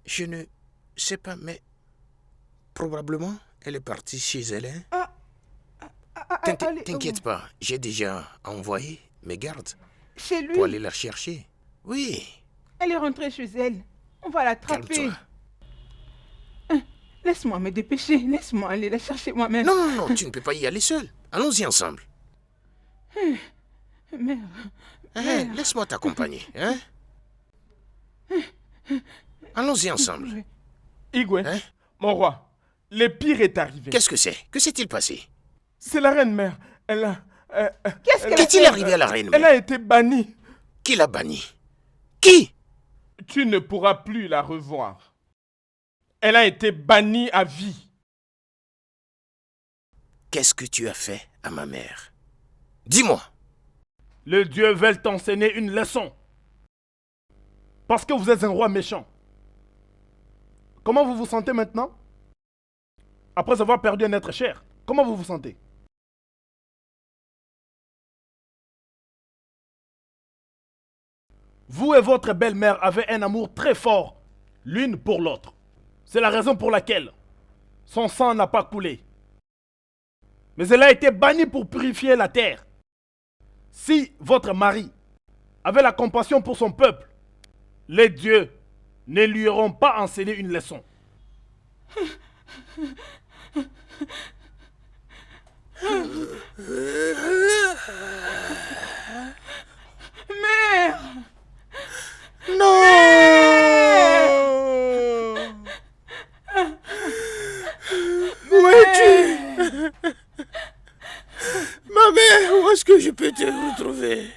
Je ne sais pas, mais probablement elle est partie chez elle. Hein? T'inquiète pas, j'ai déjà envoyé mes gardes chez lui pour aller la chercher. Oui. Elle est rentrée chez elle. On va l'attraper. Calme-toi. Laisse-moi me dépêcher. Laisse-moi aller la chercher moi-même. Non, tu ne peux pas y aller seul. Allons-y ensemble. Mère. Laisse-moi t'accompagner. Hein? Allons-y ensemble. Igwe, mon roi, le pire est arrivé. Qu'est-ce que c'est? Que s'est-il passé? C'est la reine-mère. Elle a... Qu'est-il arrivé à la reine-mère? Elle a été bannie. Qui l'a bannie? Qui? Tu ne pourras plus la revoir. Elle a été bannie à vie. Qu'est-ce que tu as fait à ma mère? Dis-moi. Les dieux veulent t'enseigner une leçon. Parce que vous êtes un roi méchant. Comment vous vous sentez maintenant? Après avoir perdu un être cher, comment vous vous sentez? Vous et votre belle-mère avez un amour très fort, l'une pour l'autre. C'est la raison pour laquelle son sang n'a pas coulé. Mais elle a été bannie pour purifier la terre. Si votre mari avait la compassion pour son peuple, les dieux ne lui auront pas enseigné une leçon. Mère! Non! Où es-tu? Ma mère, où est-ce que je peux te retrouver?